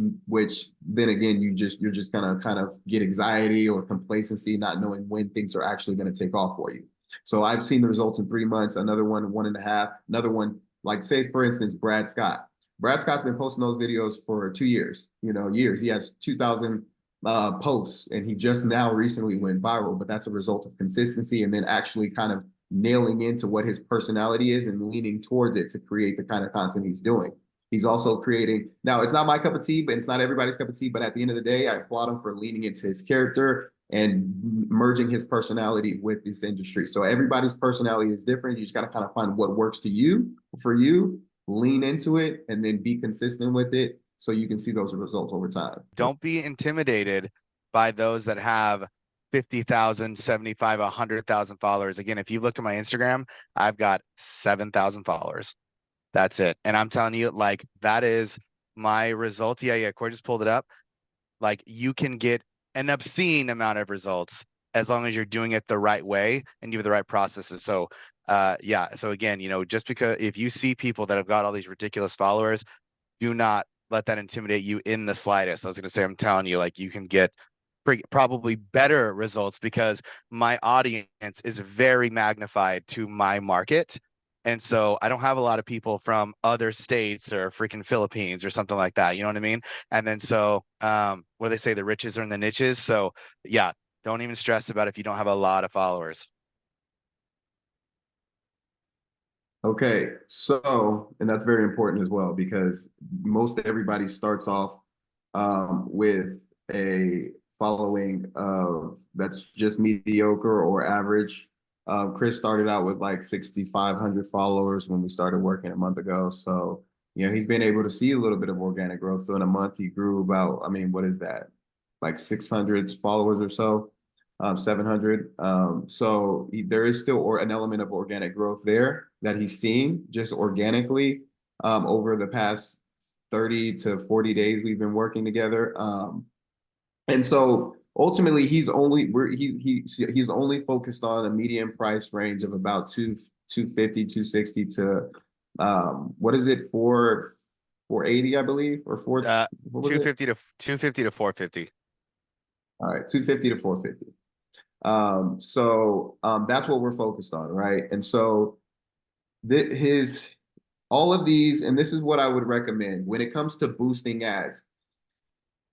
[SPEAKER 3] then again, you're just gonna kind of get anxiety or complacency, not knowing when things are actually going to take off for you. So I've seen the results in 3 months, another one, 1.5, another one, like say for instance, Brad Scott. Brad Scott's been posting those videos for 2 years, years. He has 2,000 posts, and he just now recently went viral, but that's a result of consistency and then actually kind of nailing into what his personality is and leaning towards it to create the kind of content he's doing. He's also creating, now it's not my cup of tea, but it's not everybody's cup of tea, but at the end of the day, I applaud him for leaning into his character and merging his personality with this industry. So everybody's personality is different. You just got to kind of find what works for you, lean into it, and then be consistent with it so you can see those results over time.
[SPEAKER 4] Don't be intimidated by those that have 50,000, 75, 100,000 followers. Again, if you looked at my Instagram, I've got 7,000 followers. That's it. And I'm telling you, like, that is my result. Yeah. Cory just pulled it up. Like, you can get an obscene amount of results as long as you're doing it the right way and you have the right processes. So, yeah. So again, just because if you see people that have got all these ridiculous followers, do not let that intimidate you in the slightest. I was going to say, I'm telling you, like, you can get probably better results because my audience is very magnified to my market. And so I don't have a lot of people from other states or freaking Philippines or something like that. You know what I mean? And then so what do they say? The riches are in the niches. So yeah, don't even stress about if you don't have a lot of followers.
[SPEAKER 3] Okay, so, and that's very important as well, because most everybody starts off with a following of that's just mediocre or average. Chris started out with like 6,500 followers when we started working a month ago. So, you know, he's been able to see a little bit of organic growth. So in a month, he grew about, I mean, what is that? Like 600 followers or so. 700. There is still an element of organic growth there that he's seeing just organically over the past 30 to 40 days we've been working together. And so ultimately he's only focused on a median price range of about 250, 260 to what is it, 480, I believe, or four, what was it?
[SPEAKER 4] 250 to 450.
[SPEAKER 3] All right, 250 to 450. That's what we're focused on, right? And so his all of these, and this is what I would recommend when it comes to boosting ads.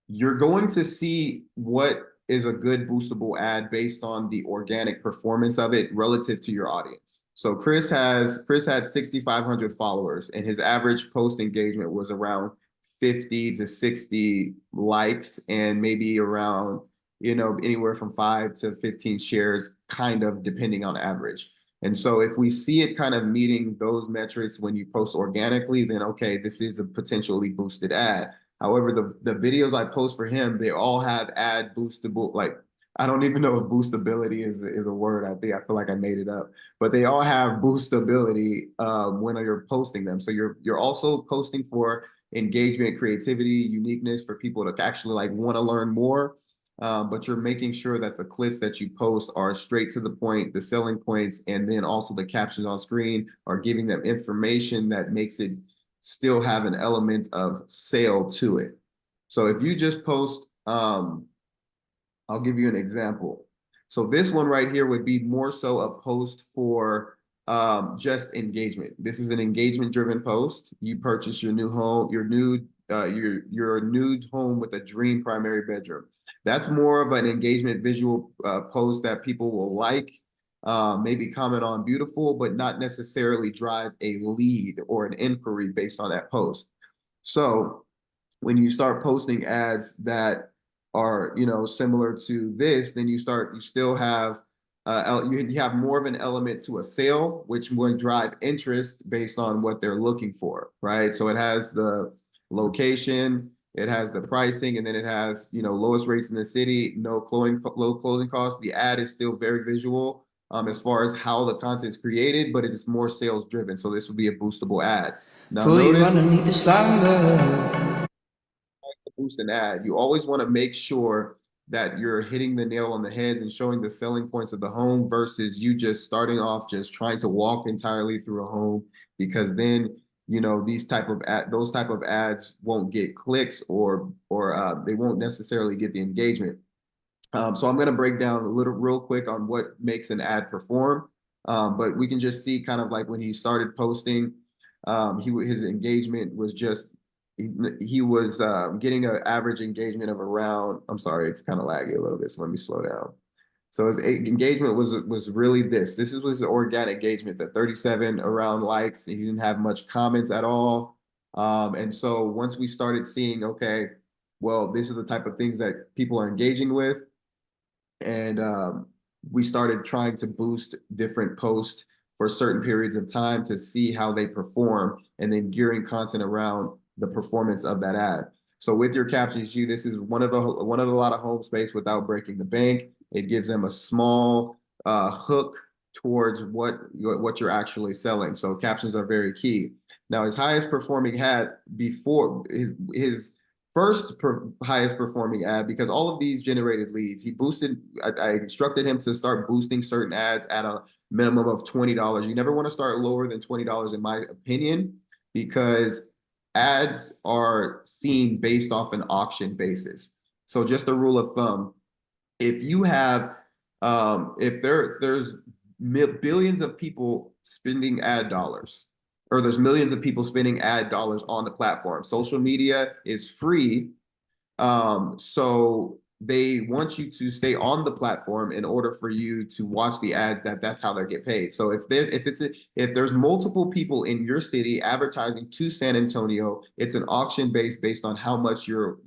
[SPEAKER 3] You're going to see what is a good boostable ad based on the organic performance of it relative to your audience. So Chris had 6,500 followers, and his average post engagement was around 50 to 60 likes and maybe around, you know, anywhere from 5 to 15 shares, kind of depending on average. And so if we see it kind of meeting those metrics when you post organically, then okay, this is a potentially boosted ad. However, the videos I post for him, they all have ad boostable, like, I don't even know if boostability is a word. I feel like I made it up, but they all have boostability when you're posting them. So you're also posting for engagement, creativity, uniqueness for people to actually like want to learn more. But you're making sure that the clips that you post are straight to the point, the selling points, and then also the captions on screen are giving them information that makes it still have an element of sale to it. So if you just post, I'll give you an example. So this one right here would be more so a post for just engagement. This is an engagement driven post. You purchase your new home, your new home with a dream primary bedroom. That's more of an engagement visual post that people will like, maybe comment on beautiful, but not necessarily drive a lead or an inquiry based on that post. So when you start posting ads that are, you know, similar to this, then you still have you have more of an element to a sale, which will drive interest based on what they're looking for, right? So it has the location, it has the pricing, and then it has, you know, lowest rates in the city, low closing costs. The ad is still very visual as far as how the content is created, but it is more sales driven. So this would be a boostable ad. Now notice, boost an ad, you always want to make sure that you're hitting the nail on the head and showing the selling points of the home versus you just starting off just trying to walk entirely through a home, because then, you know, those type of ads won't get clicks or they won't necessarily get the engagement. So I'm going to break down a little real quick on what makes an ad perform. But we can just see kind of like when he started posting, his engagement was just, he was getting an average engagement of around, I'm sorry, it's kind of laggy a little bit, so let me slow down. So his engagement was really this was organic engagement, the 37 around likes. He didn't have much comments at all. And so once we started seeing, okay, well, this is the type of things that people are engaging with. And we started trying to boost different posts for certain periods of time to see how they perform, and then gearing content around the performance of that ad. So with your captions, this is one of a lot of home space without breaking the bank. It gives them a small hook towards what you're actually selling. So captions are very key. Now, his highest performing ad before his highest performing ad, because all of these generated leads, he boosted. I instructed him to start boosting certain ads at a minimum of $20. You never want to start lower than $20, in my opinion, because ads are seen based off an auction basis. So just a rule of thumb, if you have, if there's billions of people spending ad dollars, or there's millions of people spending ad dollars on the platform. Social media is free. So they want you to stay on the platform in order for you to watch the ads. That's how they get paid. So if there's multiple people in your city advertising to San Antonio, it's an auction based on how much you're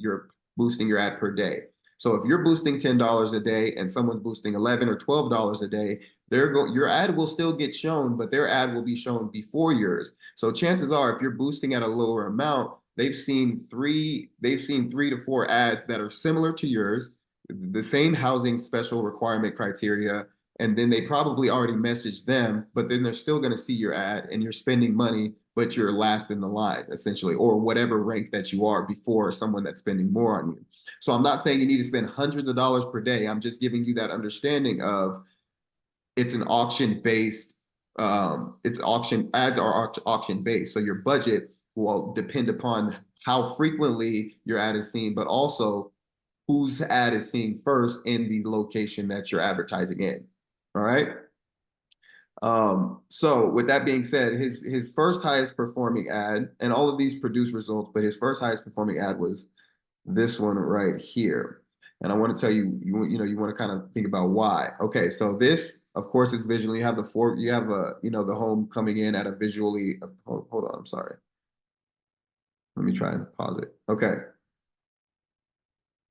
[SPEAKER 3] boosting your ad per day. So if you're boosting $10 a day and someone's boosting $11 or $12 a day, your ad will still get shown, but their ad will be shown before yours. So chances are, if you're boosting at a lower amount, they've seen three to four ads that are similar to yours, the same housing special requirement criteria, and then they probably already messaged them, but then they're still going to see your ad and you're spending money, but you're last in the line, essentially, or whatever rank that you are before someone that's spending more on you. So I'm not saying you need to spend hundreds of dollars per day. I'm just giving you that understanding of it's an auction based, it's auction ads are auction based. So your budget will depend upon how frequently your ad is seen, but also whose ad is seen first in the location that you're advertising in. All right. So with that being said, his first highest performing ad, and all of these produce results, but his first highest performing ad was this one right here. And I want to tell you, you want to kind of think about why. Okay, so this, of course, is visually. You have the the home coming in at a visually. Hold on, I'm sorry. Let me try and pause it. Okay.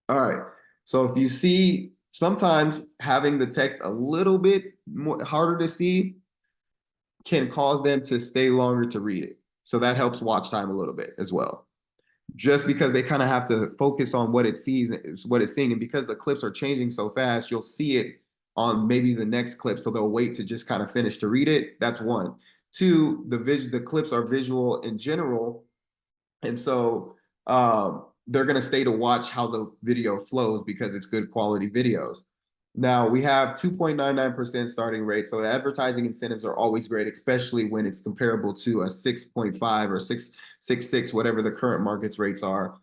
[SPEAKER 3] All right. So if you see, sometimes having the text a little bit more harder to see can cause them to stay longer to read it. So that helps watch time a little bit as well. Just because they kind of have to focus on what it sees, is what it's seeing. And because the clips are changing so fast, you'll see it on maybe the next clip. So they'll wait to just kind of finish to read it. That's one. Two, the clips are visual in general. And so they're going to stay to watch how the video flows because it's good quality videos. Now we have 2.99% starting rate. So advertising incentives are always great, especially when it's comparable to a 6.5 or 6.6, whatever the current markets rates are.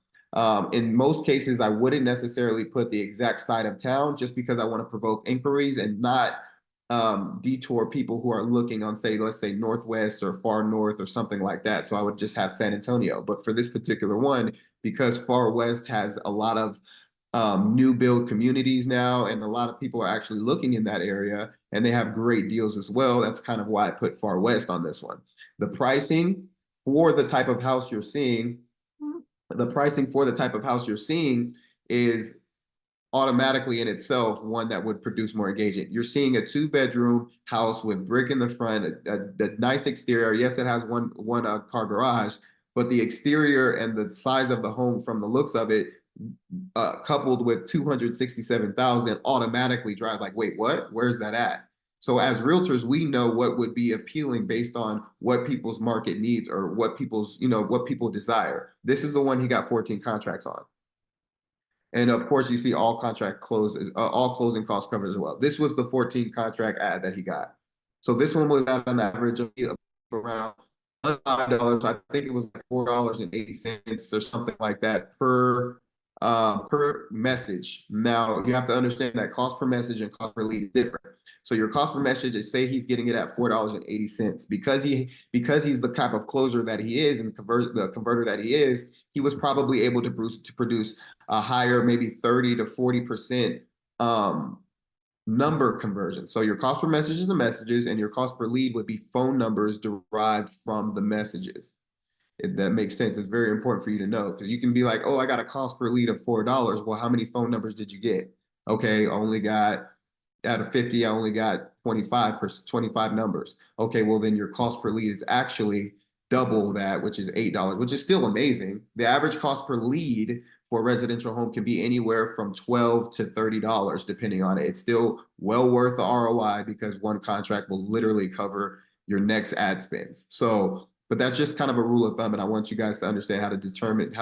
[SPEAKER 3] In most cases, I wouldn't necessarily put the exact side of town just because I want to provoke inquiries and not detour people who are looking on, say, let's say Northwest or far north or something like that. So I would just have San Antonio. But for this particular one, because far west has a lot of new build communities now, and a lot of people are actually looking in that area, and they have great deals as well. That's kind of why I put far west on this one. The pricing for the type of house you're seeing, is automatically in itself one that would produce more engagement. You're seeing a 2-bedroom house with brick in the front, a nice exterior. Yes, it has one car garage, but the exterior and the size of the home from the looks of it, coupled with 267,000, automatically drives like, wait, what? Where's that at? So as realtors, we know what would be appealing based on what people's market needs or what what people desire. This is the one he got 14 contracts on. And of course, you see all all closing costs covered as well. This was the 14 contract ad that he got. So this one was at an average of around $5. I think it was like $4.80 or something like that per message. Now you have to understand that cost per message and cost per lead is different. So your cost per message is, say he's getting it at $4.80 because he's the type of closer that he is and the converter that he is. He was probably able to produce a higher, maybe 30 to 40% number conversion. So your cost per message is the messages, and your cost per lead would be phone numbers derived from the messages. If that makes sense, it's very important for you to know, because you can be like, oh, I got a cost per lead of $4. Well, how many phone numbers did you get? Okay, I only got, out of 50, I only got 25 numbers. Okay, well then your cost per lead is actually double that, which is $8, which is still amazing. The average cost per lead for a residential home can be anywhere from $12 to $30, depending on it. It's still well worth the ROI because one contract will literally cover your next ad spends. So, but that's just kind of a rule of thumb, and I want you guys to understand how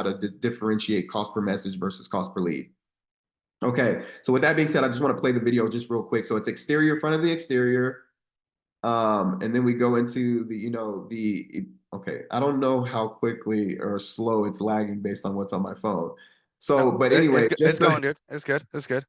[SPEAKER 3] to differentiate cost per message versus cost per lead. Okay, so with that being said, I just want to play the video just real quick. So it's exterior, front of the exterior. And then we go into okay, I don't know how quickly or slow it's lagging based on what's on my phone. So, but anyway,
[SPEAKER 4] it's going, dude. It's good. It's good.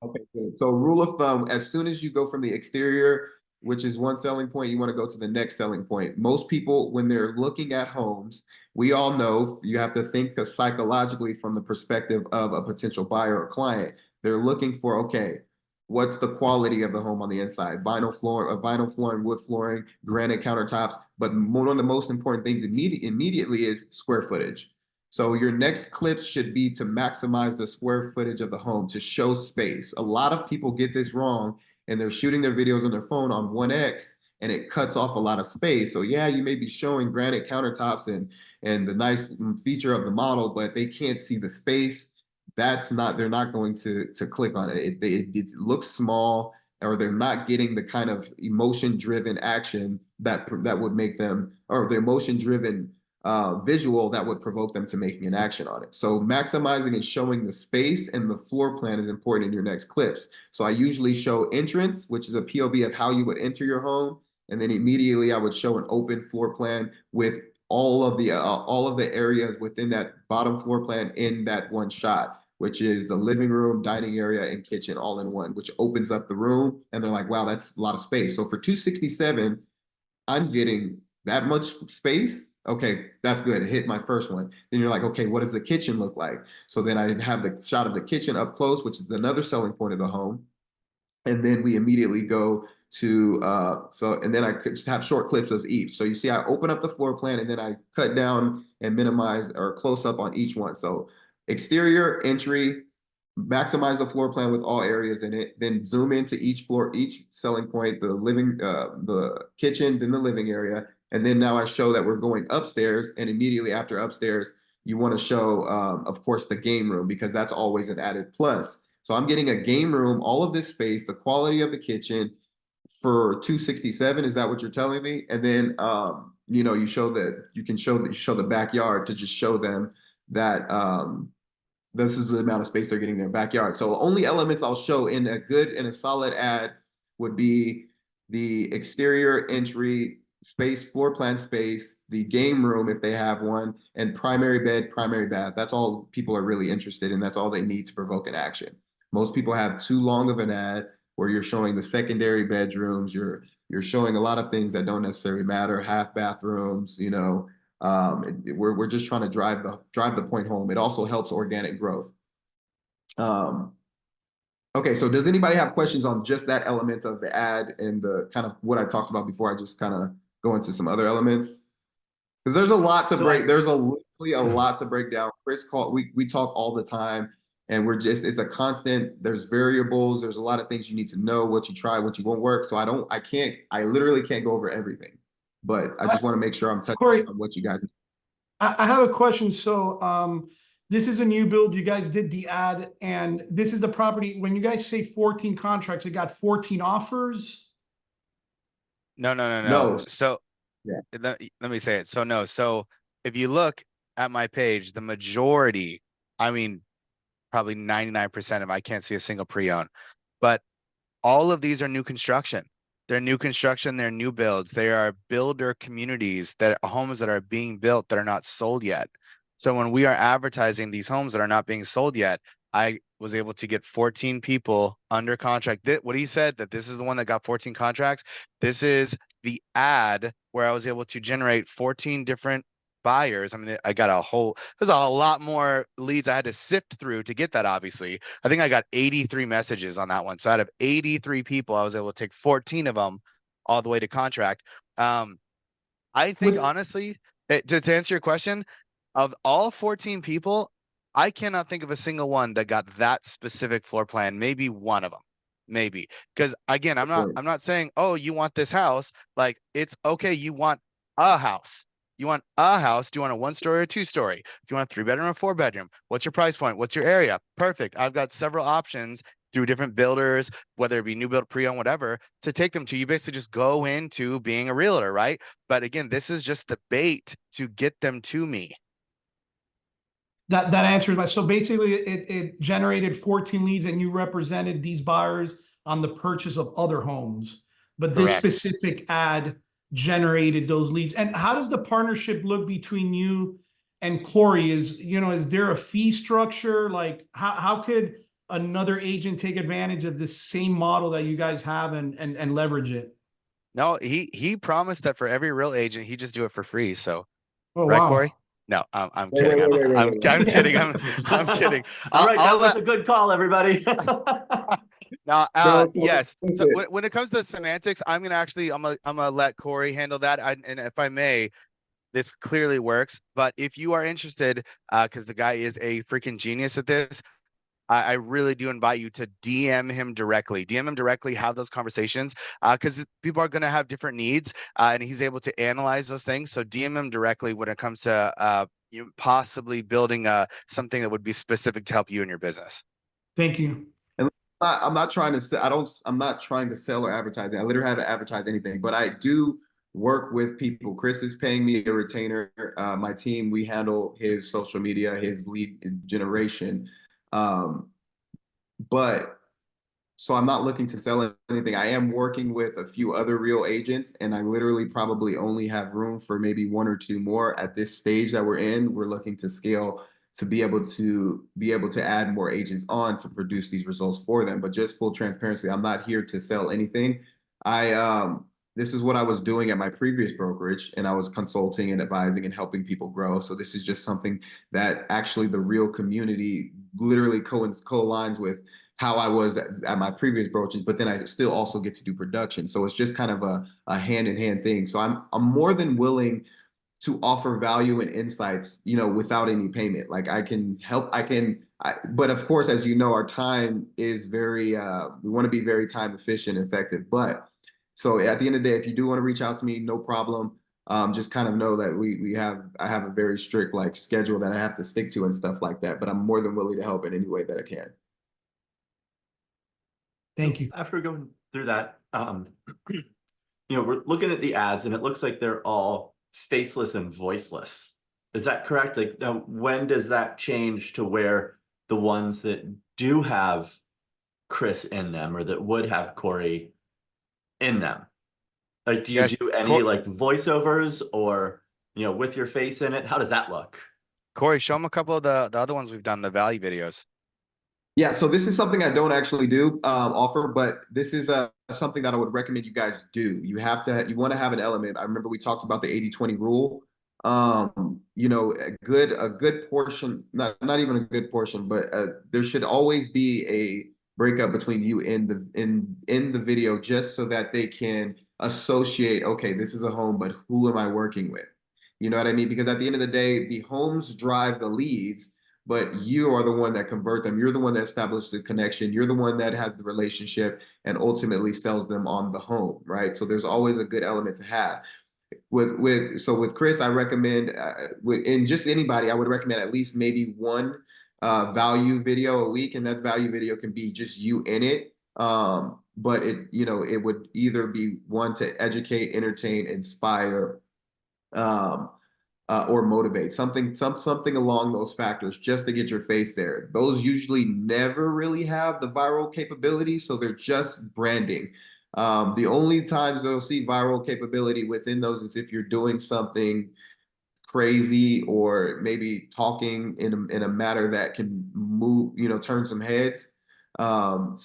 [SPEAKER 3] Okay, good. So rule of thumb, as soon as you go from the exterior, which is one selling point, you want to go to the next selling point. Most people, when they're looking at homes, we all know you have to think psychologically from the perspective of a potential buyer or client. They're looking for, okay, what's the quality of the home on the inside? Vinyl flooring, wood flooring, granite countertops. But one of the most important things immediately is square footage. So your next clips should be to maximize the square footage of the home, to show space. A lot of people get this wrong, and they're shooting their videos on their phone on 1X, and it cuts off a lot of space. So yeah, you may be showing granite countertops and the nice feature of the model, but they can't see the space. They're not going to click on it. It looks small, or they're not getting the kind of emotion-driven action that would make them, or the emotion-driven visual that would provoke them to making an action on it. So maximizing and showing the space and the floor plan is important in your next clips. So I usually show entrance, which is a POV of how you would enter your home. And then immediately I would show an open floor plan with all of the areas within that bottom floor plan in that one shot, which is the living room, dining area, and kitchen all in one, which opens up the room. And they're like, wow, that's a lot of space. So for 267, I'm getting that much space. Okay, that's good. Hit my first one. Then you're like, okay, what does the kitchen look like? So then I have the shot of the kitchen up close, which is another selling point of the home. And then we immediately go to and then I could have short clips of each. So you see, I open up the floor plan, and then I cut down and minimize or close up on each one. So exterior, entry, maximize the floor plan with all areas in it, then zoom into each floor, each selling point, the kitchen, then the living area. And then now I show that we're going upstairs, and immediately after upstairs, you want to show, of course, the game room, because that's always an added plus. So I'm getting a game room, all of this space, the quality of the kitchen for 267. Is that what you're telling me? And then, you show that you can show the backyard to just show them that, this is the amount of space they're getting in their backyard. So only elements I'll show in a good and a solid ad would be the exterior entry space, floor plan space, the game room if they have one, and primary bed, primary bath. That's all people are really interested in. That's all they need to provoke an action. Most people have too long of an ad where you're showing the secondary bedrooms, you're showing a lot of things that don't necessarily matter, half bathrooms, we're just trying to drive the point home. It also helps organic growth. Okay, so does anybody have questions on just that element of the ad and the kind of what I talked about before I just kind of go into some other elements? Because there's a lot to break. There's literally a lot to break down. Chris we talk all the time, and it's a constant. There's variables. There's a lot of things you need to know, what you try, what you won't work. So I literally can't go over everything. But I just want to make sure I'm touching
[SPEAKER 5] Cory,
[SPEAKER 3] on what you guys.
[SPEAKER 5] I have a question. So this is a new build. You guys did the ad, and this is the property. When you guys say 14 contracts, it got 14 offers?
[SPEAKER 4] No.
[SPEAKER 3] No.
[SPEAKER 4] So
[SPEAKER 3] Yeah.
[SPEAKER 4] let me say it. So no. So if you look at my page, the majority, I mean, probably 99% of, I can't see a single pre-owned, but all of these are new construction. They're new construction, they're new builds. They are builder communities, that homes that are being built that are not sold yet. So when we are advertising these homes that are not being sold yet, I was able to get 14 people under contract. What he said, that this is the one that got 14 contracts. This is the ad where I was able to generate 14 different buyers. I mean, there's a lot more leads I had to sift through to get that, obviously. I think I got 83 messages on that one. So out of 83 people, I was able to take 14 of them all the way to contract. I think honestly, to answer your question, of all 14 people, I cannot think of a single one that got that specific floor plan. Maybe one of them, maybe. Because again, I'm not saying, oh, you want this house. Like, it's okay, you want a house. You want a house. Do you want a 1-story or 2-story? Do you want a 3-bedroom or 4-bedroom? What's your price point? What's your area? Perfect. I've got several options through different builders, whether it be new build, pre-owned, whatever, to take them to. You basically just go into being a realtor, right? But again, this is just the bait to get them to me.
[SPEAKER 5] That answers my, so basically it generated 14 leads, and you represented these buyers on the purchase of other homes. But this
[SPEAKER 4] Correct.
[SPEAKER 5] specific ad generated those leads. And how does the partnership look between you and Cory? Is there a fee structure? Like how could another agent take advantage of the same model that you guys have and leverage it?
[SPEAKER 4] No, he promised that for every real agent, he just do it for free. So,
[SPEAKER 5] Oh,
[SPEAKER 4] right,
[SPEAKER 5] wow.
[SPEAKER 4] Cory? No, I'm
[SPEAKER 3] Wait,
[SPEAKER 4] kidding.
[SPEAKER 3] wait, wait, wait,
[SPEAKER 4] I'm
[SPEAKER 3] wait, wait.
[SPEAKER 4] I'm kidding. I'm kidding.
[SPEAKER 2] All right,
[SPEAKER 4] I'll
[SPEAKER 2] that was
[SPEAKER 4] let
[SPEAKER 2] a good call, everybody.
[SPEAKER 4] now.
[SPEAKER 3] No, so
[SPEAKER 4] Yes. So
[SPEAKER 3] listen,
[SPEAKER 4] when it comes to semantics, I'm gonna let Corey handle that. And if I may, this clearly works. But if you are interested, because the guy is a freaking genius at this, I really do invite you to DM him directly. DM him directly, have those conversations, because people are going to have different needs, and he's able to analyze those things. So DM him directly when it comes to possibly building something that would be specific to help you in your business.
[SPEAKER 5] Thank you.
[SPEAKER 3] I'm not trying to sell, I'm not trying to sell or advertise. I literally haven't advertised anything, but I do work with people. Chris is paying me a retainer. My team, we handle his social media, his lead generation. Um, but so I'm not looking to sell anything. I am working with a few other real agents, and I literally probably only have room for maybe one or two more at this stage that we're in. We're looking to scale to be able to add more agents on to produce these results for them. But just full transparency, I'm not here to sell anything. I this is what I was doing at my previous brokerage, and I was consulting and advising and helping people grow. So this is just something that actually the real community literally co-aligns with how I was at my previous brokerage, but then I still also get to do production. So it's just kind of a hand-in-hand thing. So I'm more than willing to offer value and insights, without any payment. Like I can help, but of course, as you know, our time is very, we want to be very time efficient, effective. But so at the end of the day, if you do want to reach out to me, no problem. Just kind of know that I have a very strict like schedule that I have to stick to and stuff like that. But I'm more than willing to help in any way that I can.
[SPEAKER 5] Thank you.
[SPEAKER 2] After going through that, we're looking at the ads and it looks like they're all faceless and voiceless. Is that correct? Like, now, when does that change to where the ones that do have Chris in them or that would have Cory in them? Like, do you
[SPEAKER 4] Yes,
[SPEAKER 2] do any like voiceovers or, with your face in it? How does that look?
[SPEAKER 4] Corey, show him a couple of the other ones we've done, the value videos.
[SPEAKER 3] Yeah, so this is something I don't actually do offer, but this is something that I would recommend you guys do. You want to have an element. I remember we talked about the 80-20 rule. A good portion, not even a good portion, but there should always be a breakup between you in the video, just so that they can associate, okay, this is a home, but who am I working with? You know what I mean? Because at the end of the day, the homes drive the leads, but you are the one that convert them. You're the one that establishes the connection. You're the one that has the relationship and ultimately sells them on the home, right? So there's always a good element to have. With Chris, I recommend in just anybody, I would recommend at least maybe one value video a week, and that value video can be just you in it. But it would either be one to educate, entertain, inspire, or motivate, something along those factors, just to get your face there. Those usually never really have the viral capability, so they're just branding. The only times they'll see viral capability within those is if you're doing something crazy or maybe talking in a matter that can move, turn some heads. They're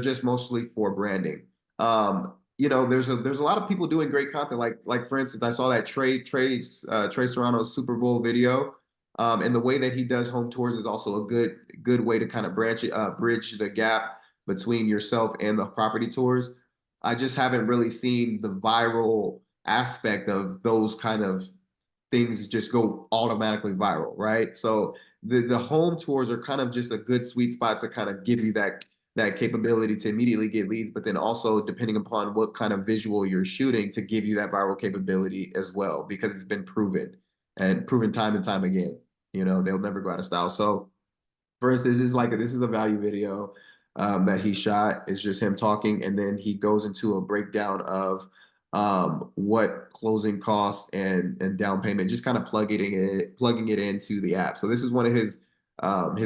[SPEAKER 3] just mostly for branding. There's a lot of people doing great content. Like for instance, I saw that Trey Serrano's Super Bowl video. And the way that he does home tours is also a good way to kind of bridge the gap between yourself and the property tours. I just haven't really seen the viral aspect of those kind of things just go automatically viral, right? So the home tours are kind of just a good sweet spot to kind of give you that capability to immediately get leads, but then also depending upon what kind of visual you're shooting to give you that viral capability as well, because it's been proven time and time again. They'll never go out of style. So for instance, this is a value video that he shot. It's just him talking, and then he goes into a breakdown of what closing costs and down payment, just kind of plugging it into the app. So this is one of his value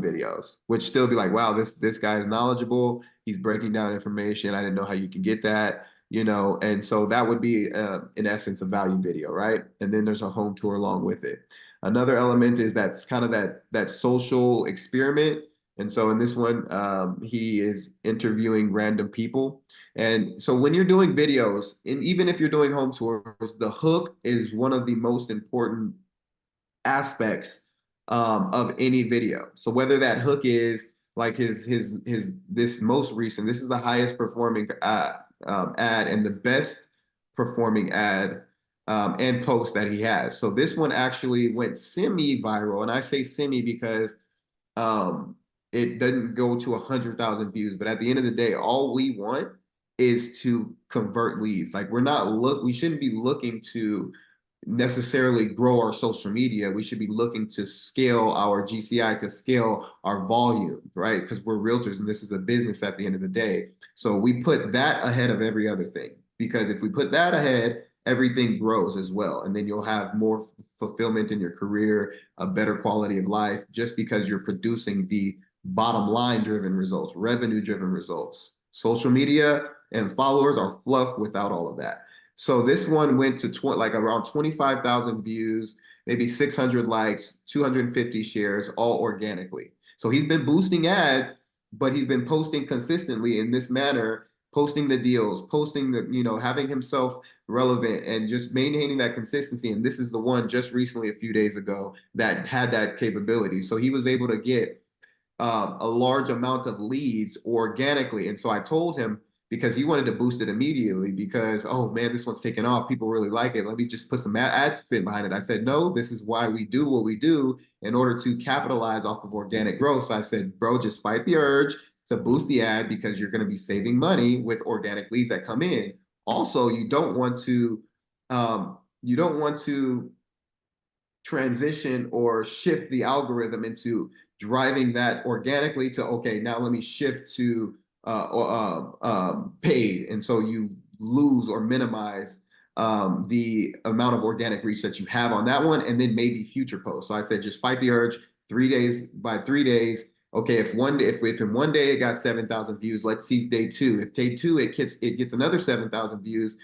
[SPEAKER 3] videos, which still be like, wow, this guy is knowledgeable. He's breaking down information. I didn't know how you can get that, and so that would be in essence a value video, right? And then there's a home tour along with it. Another element is that's kind of that social experiment And so in this one, he is interviewing random people. And so when you're doing videos, and even if you're doing home tours, the hook is one of the most important aspects of any video. So whether that hook is like his this most recent, this is the highest performing ad and the best performing ad and post that he has. So this one actually went semi-viral, and I say semi because um, it doesn't go to 100,000 views. But at the end of the day, all we want is to convert leads. Like we shouldn't be looking to necessarily grow our social media. We should be looking to scale our GCI, to scale our volume, right? Because we're realtors and this is a business at the end of the day. So we put that ahead of every other thing, because if we put that ahead, everything grows as well. And then you'll have more fulfillment in your career, a better quality of life, just because you're producing the bottom line driven results, revenue driven results. Social media and followers are fluff without all of that. So this one went to like around 25,000 views, maybe 600 likes, 250 shares, all organically. So he's been boosting ads, but he's been posting consistently in this manner, posting the deals, posting the, having himself relevant and just maintaining that consistency. And this is the one just recently, a few days ago, that had that capability. So he was able to get a large amount of leads organically. And so I told him, because he wanted to boost it immediately because, oh man, this one's taken off. People really like it. Let me just put some ad spin behind it. I said, no, this is why we do what we do in order to capitalize off of organic growth. So I said, bro, just fight the urge to boost the ad because you're going to be saving money with organic leads that come in. Also, you don't want to transition or shift the algorithm into driving that organically to, okay, now let me shift to paid. And so you lose or minimize the amount of organic reach that you have on that one, and then maybe future posts. So I said, just fight the urge. 3 days, by 3 days. Okay, if in one day it got 7,000 views, let's seize day 2. If day 2 it gets another 7,000 views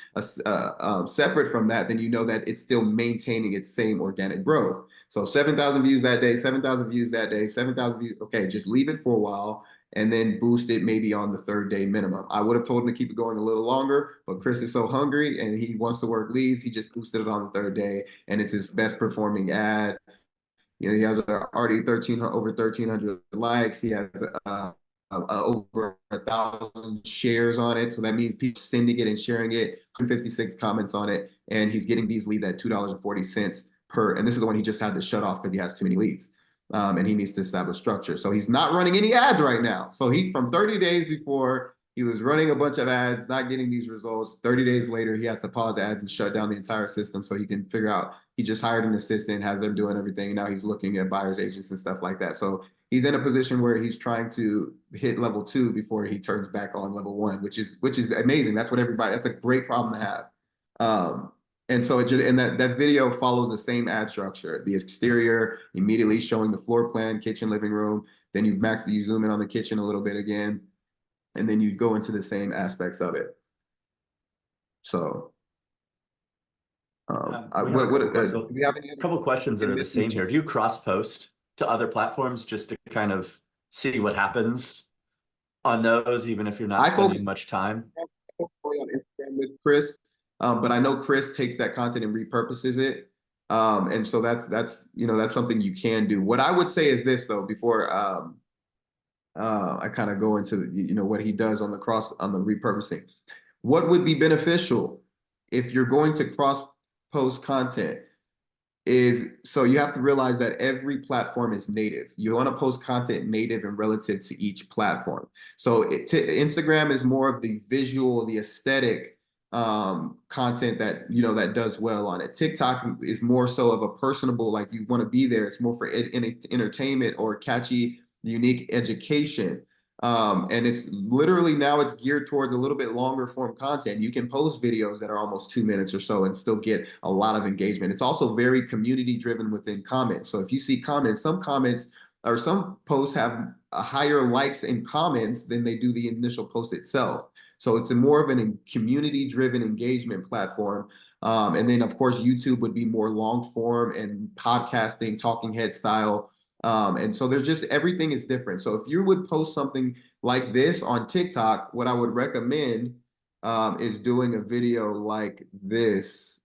[SPEAKER 3] separate from that, then you know that it's still maintaining its same organic growth. So 7,000 views that day, 7,000 views that day, 7,000 views. Okay, just leave it for a while and then boost it maybe on the 3rd day minimum. I would have told him to keep it going a little longer, but Chris is so hungry and he wants to work leads. He just boosted it on the 3rd day, and it's his best performing ad. He has already over 1,300 likes. He has over 1,000 shares on it. So that means people sending it and sharing it, 156 comments on it. And he's getting these leads at $2.40 per. And this is the one he just had to shut off because he has too many leads. And he needs to establish structure. So he's not running any ads right now. So from 30 days before, he was running a bunch of ads, not getting these results. 30 days later, he has to pause the ads and shut down the entire system so he can figure out. He just hired an assistant, has them doing everything. And now he's looking at buyer's agents and stuff like that. So he's in a position where he's trying to hit level 2 before he turns back on level 1, which is amazing. That's a great problem to have. And so that video follows the same ad structure. The exterior, immediately showing the floor plan, kitchen, living room. Then you zoom in on the kitchen a little bit again. And then you go into the same aspects of it. So, do we have
[SPEAKER 2] a couple questions that are the same here. Do you cross post to other platforms just to kind of see what happens on those, even if you're not spending much time?
[SPEAKER 3] On Instagram with Chris, but I know Chris takes that content and repurposes it. And so that's something you can do. What I would say is this though, before I kind of go into what he does on the repurposing. What would be beneficial if you're going to cross post content is, so you have to realize that every platform is native. You want to post content native and relative to each platform. So Instagram is more of the visual, the aesthetic content that does well on it. TikTok is more so of a personable, like you want to be there. It's more for entertainment or catchy, unique education. And it's literally now it's geared towards a little bit longer form content. You can post videos that are almost 2 minutes or so and still get a lot of engagement. It's also very community driven within comments. So if you see comments, some posts have a higher likes and comments than they do the initial post itself. So it's more of a community driven engagement platform. And then of course, YouTube would be more long form and podcasting, talking head style. And so there's just everything is different. So if you would post something like this on TikTok, what I would recommend is doing a video like this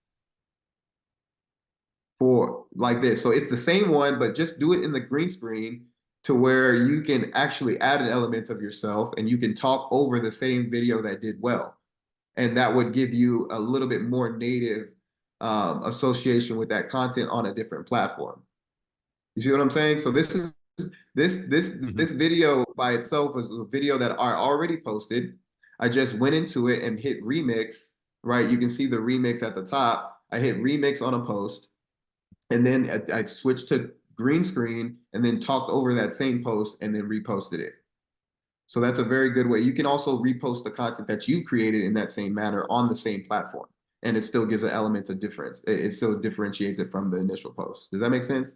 [SPEAKER 3] for like this. So it's the same one, but just do it in the green screen to where you can actually add an element of yourself and you can talk over the same video that did well. And that would give you a little bit more native association with that content on a different platform. You see what I'm saying? So this video by itself was a video that I already posted. I just went into it and hit remix, right? You can see the remix at the top. I hit remix on a post, and then I switched to green screen and then talked over that same post and then reposted it. So that's a very good way. You can also repost the content that you created in that same manner on the same platform, and it still gives an element of difference. It still differentiates it from the initial post. Does that make sense?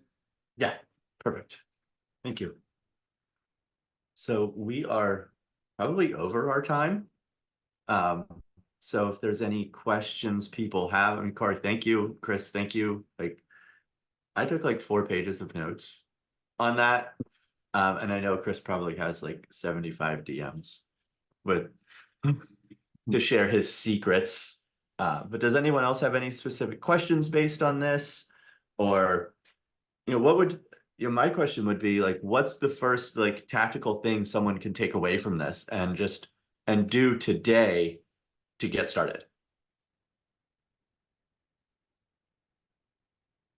[SPEAKER 2] Yeah, perfect. Thank you. So we are probably over our time. So if there's any questions people have, I mean, Cory, thank you. Chris, thank you. Like, I took like 4 pages of notes on that. And I know Chris probably has like 75 DMs with to share his secrets. But does anyone else have any specific questions based on this? Or, what would, my question would be like, what's the first like tactical thing someone can take away from this and do today to get started?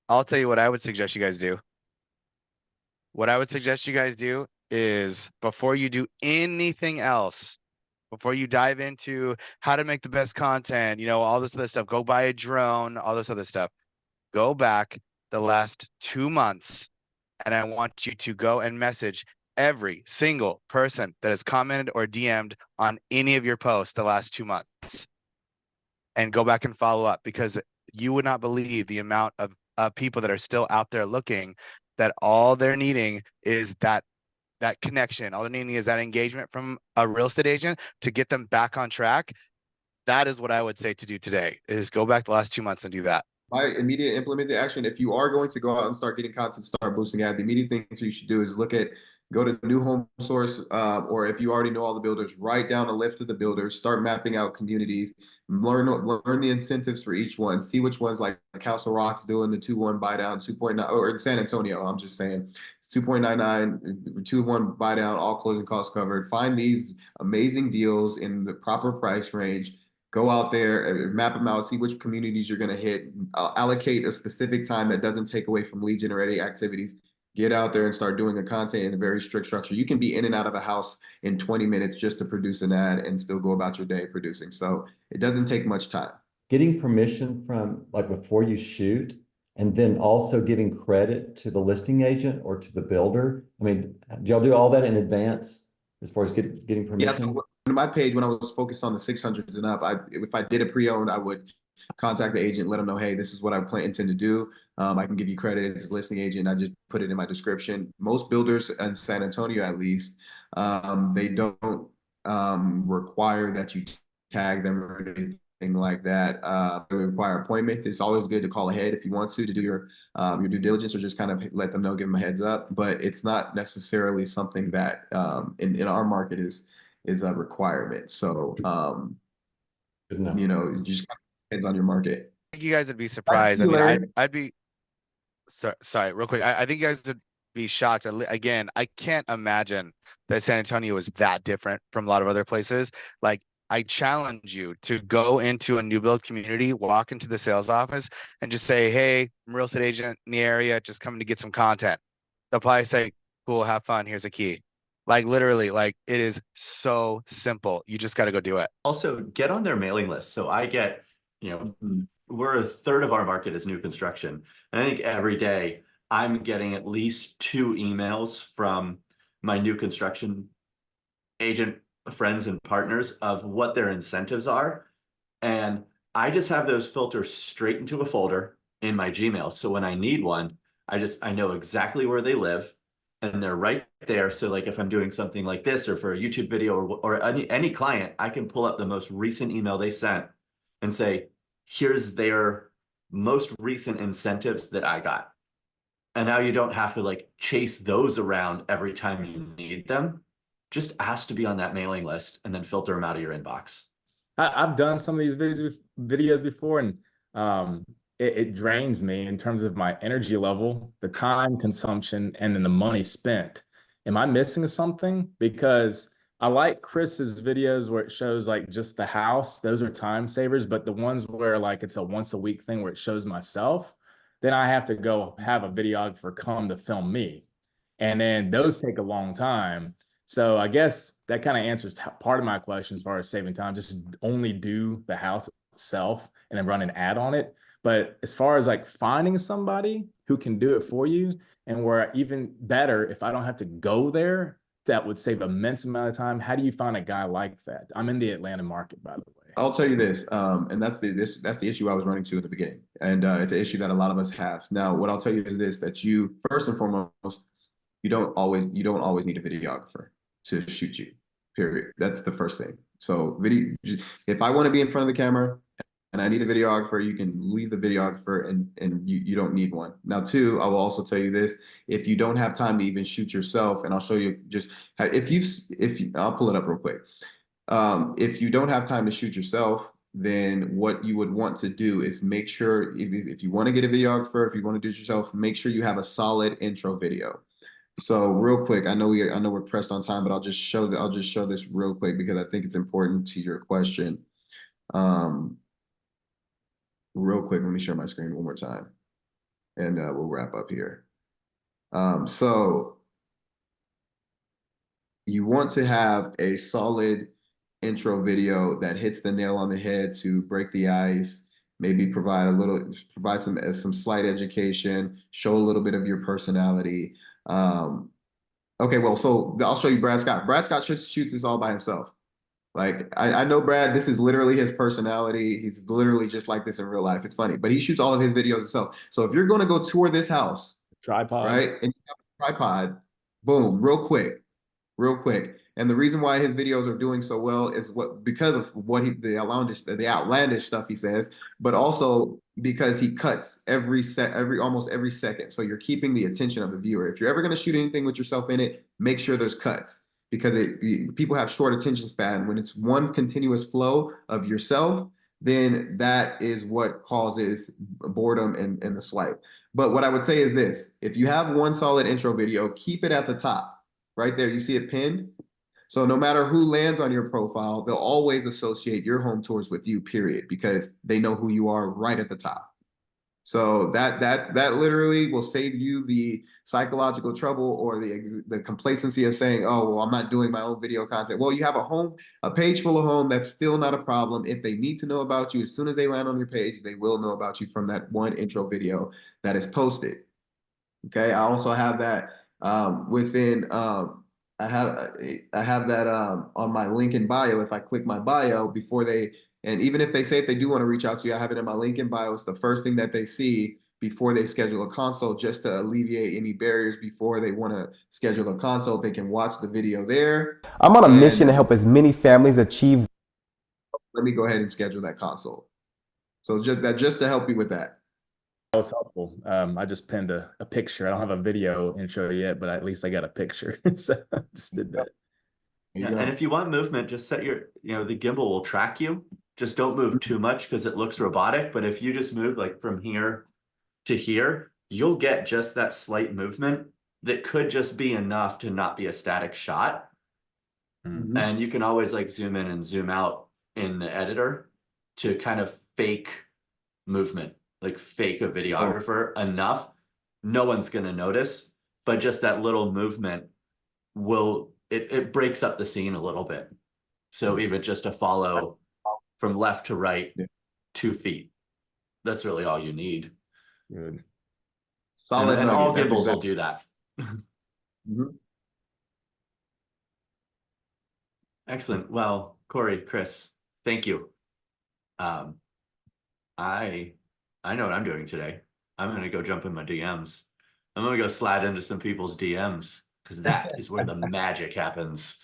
[SPEAKER 4] I'll tell you what I would suggest you guys do. What I would suggest you guys do is before you do anything else, before you dive into how to make the best content, all this other stuff, go buy a drone, all this other stuff, go back the last 2 months, and I want you to go and message every single person that has commented or DM'd on any of your posts the last 2 months, and go back and follow up, because you would not believe the amount of people that are still out there looking, that all they're needing is that connection. All they're needing is that engagement from a real estate agent to get them back on track. That is what I would say to do today, is go back the last 2 months and do that.
[SPEAKER 3] My immediate implemented action, if you are going to go out and start getting content, start boosting ad, the immediate thing you should do is go to New Home Source, or if you already know all the builders, write down a list of the builders, start mapping out communities, learn the incentives for each one, see which ones, like Castle Rock's doing the 2-1 buy down, 2.9, or in San Antonio, I'm just saying, it's 2.99, 2-1 buy down, all closing costs covered. Find these amazing deals in the proper price range. Go out there, map them out, see which communities you're going to hit, allocate a specific time that doesn't take away from lead generating activities. Get out there and start doing the content in a very strict structure. You can be in and out of a house in 20 minutes just to produce an ad and still go about your day producing. So it doesn't take much time.
[SPEAKER 6] Getting permission from like before you shoot, and then also giving credit to the listing agent or to the builder. I mean, do y'all do all that in advance as far as getting permission?
[SPEAKER 3] Yeah, so on my page, when I was focused on the 600s and up, if I did a pre-owned, I would contact the agent, let them know, hey, this is what I intend to do. I can give you credit as a listing agent. I just put it in my description. Most builders in San Antonio, at least, they don't require that you tag them or anything like that. They require appointments. It's always good to call ahead if you want to do your due diligence, or just kind of let them know, give them a heads up. But it's not necessarily something that in our market is a requirement. So
[SPEAKER 6] Good enough.
[SPEAKER 3] it just kind of depends on your market.
[SPEAKER 4] I think you guys would be surprised. I mean, I'd be sorry, real quick. I think you guys would be shocked. Again, I can't imagine that San Antonio is that different from a lot of other places. Like, I challenge you to go into a new build community, walk into the sales office, and just say, hey, I'm a real estate agent in the area, just coming to get some content. They'll probably say, cool, have fun, here's a key. Like, literally, like, it is so simple. You just got to go do it.
[SPEAKER 2] Also, get on their mailing list. So I get, we're a third of our market is new construction. And I think every day I'm getting at least 2 emails from my new construction agent friends and partners of what their incentives are. And I just have those filters straight into a folder in my Gmail. So when I need one, I know exactly where they live and they're right there. So like if I'm doing something like this or for a YouTube video or any client, I can pull up the most recent email they sent and say, here's their most recent incentives that I got. And now you don't have to like chase those around every time you need them. Just ask to be on that mailing list and then filter them out of your inbox.
[SPEAKER 7] I've done some of these videos before, and it drains me in terms of my energy level, the time consumption, and then the money spent. Am I missing something? Because I like Chris's videos where it shows like just the house; those are time savers. But the ones where like it's a once a week thing where it shows myself, then I have to go have a videographer come to film me, and then those take a long time. So I guess that kind of answers part of my question as far as saving time. Just only do the house itself and then run an ad on it. But as far as like finding somebody who can do it for you, and where even better, if I don't have to go there, that would save immense amount of time. How do you find a guy like that? I'm in the Atlanta market, by the way.
[SPEAKER 3] I'll tell you this, and that's the issue I was running to at the beginning, and it's an issue that a lot of us have. Now, what I'll tell you is this: that you first and foremost, you don't always need a videographer to shoot you. Period. That's the first thing. So video, if I want to be in front of the camera and I need a videographer, you can leave the videographer and you don't need one. Now, two, I will also tell you this: if you don't have time to even shoot yourself, and I'll show you just how, if you I'll pull it up real quick. If you don't have time to shoot yourself, then what you would want to do is make sure if you want to get a videographer, if you want to do it yourself, make sure you have a solid intro video. So real quick, I know we're pressed on time, but I'll just show this real quick because I think it's important to your question. Real quick, let me share my screen one more time, and we'll wrap up here. So you want to have a solid intro video that hits the nail on the head to break the ice, maybe provide some slight education, show a little bit of your personality. Okay, well, so I'll show you Brad Scott. Brad Scott shoots this all by himself. Like, I know Brad, this is literally his personality. He's literally just like this in real life. It's funny, but he shoots all of his videos himself. So if you're going to go tour this house,
[SPEAKER 7] Tripod.
[SPEAKER 3] right, and you have a tripod, boom, real quick. And the reason why his videos are doing so well is because of what the outlandish stuff he says, but also because he cuts almost every second. So you're keeping the attention of the viewer. If you're ever going to shoot anything with yourself in it, make sure there's cuts, because people have short attention span. When it's one continuous flow of yourself, then that is what causes boredom and the swipe. But what I would say is this: if you have one solid intro video, keep it at the top. Right there, you see it pinned. So no matter who lands on your profile, they'll always associate your home tours with you, period, because they know who you are right at the top. So that literally will save you the psychological trouble or the complacency of saying, oh, well, I'm not doing my own video content. Well, you have a page full of home. That's still not a problem. If they need to know about you, as soon as they land on your page, they will know about you from that one intro video that is posted. Okay, I also have that I have that on my link in bio. If I click my bio and even if they do want to reach out to you, I have it in my link in bio. It's the first thing that they see before they schedule a consult, just to alleviate any barriers before they want to schedule a consult. They can watch the video there.
[SPEAKER 8] I'm on a mission to help as many families achieve.
[SPEAKER 3] Let me go ahead and schedule that consult. So just to help you with that.
[SPEAKER 7] That was helpful. I just pinned a picture. I don't have a video intro yet, but at least I got a picture. So I just did that.
[SPEAKER 2] Yeah, and if you want movement, just set the gimbal will track you. Just don't move too much because it looks robotic. But if you just move like from here to here, you'll get just that slight movement that could just be enough to not be a static shot.
[SPEAKER 3] Mm-hmm.
[SPEAKER 2] And you can always like zoom in and zoom out in the editor to kind of fake movement. Like fake a videographer enough, no one's gonna notice, but just that little movement it breaks up the scene a little bit. So even just to follow from left to right, 2 feet, that's really all you need.
[SPEAKER 7] Good.
[SPEAKER 3] Solid.
[SPEAKER 2] And all gimbals will do that.
[SPEAKER 3] Mm-hmm.
[SPEAKER 2] Excellent. Well, Cory, Chris, thank you. I know what I'm doing today. I'm going to go jump in my DMs. I'm going to go slide into some people's DMs because that is where the magic happens.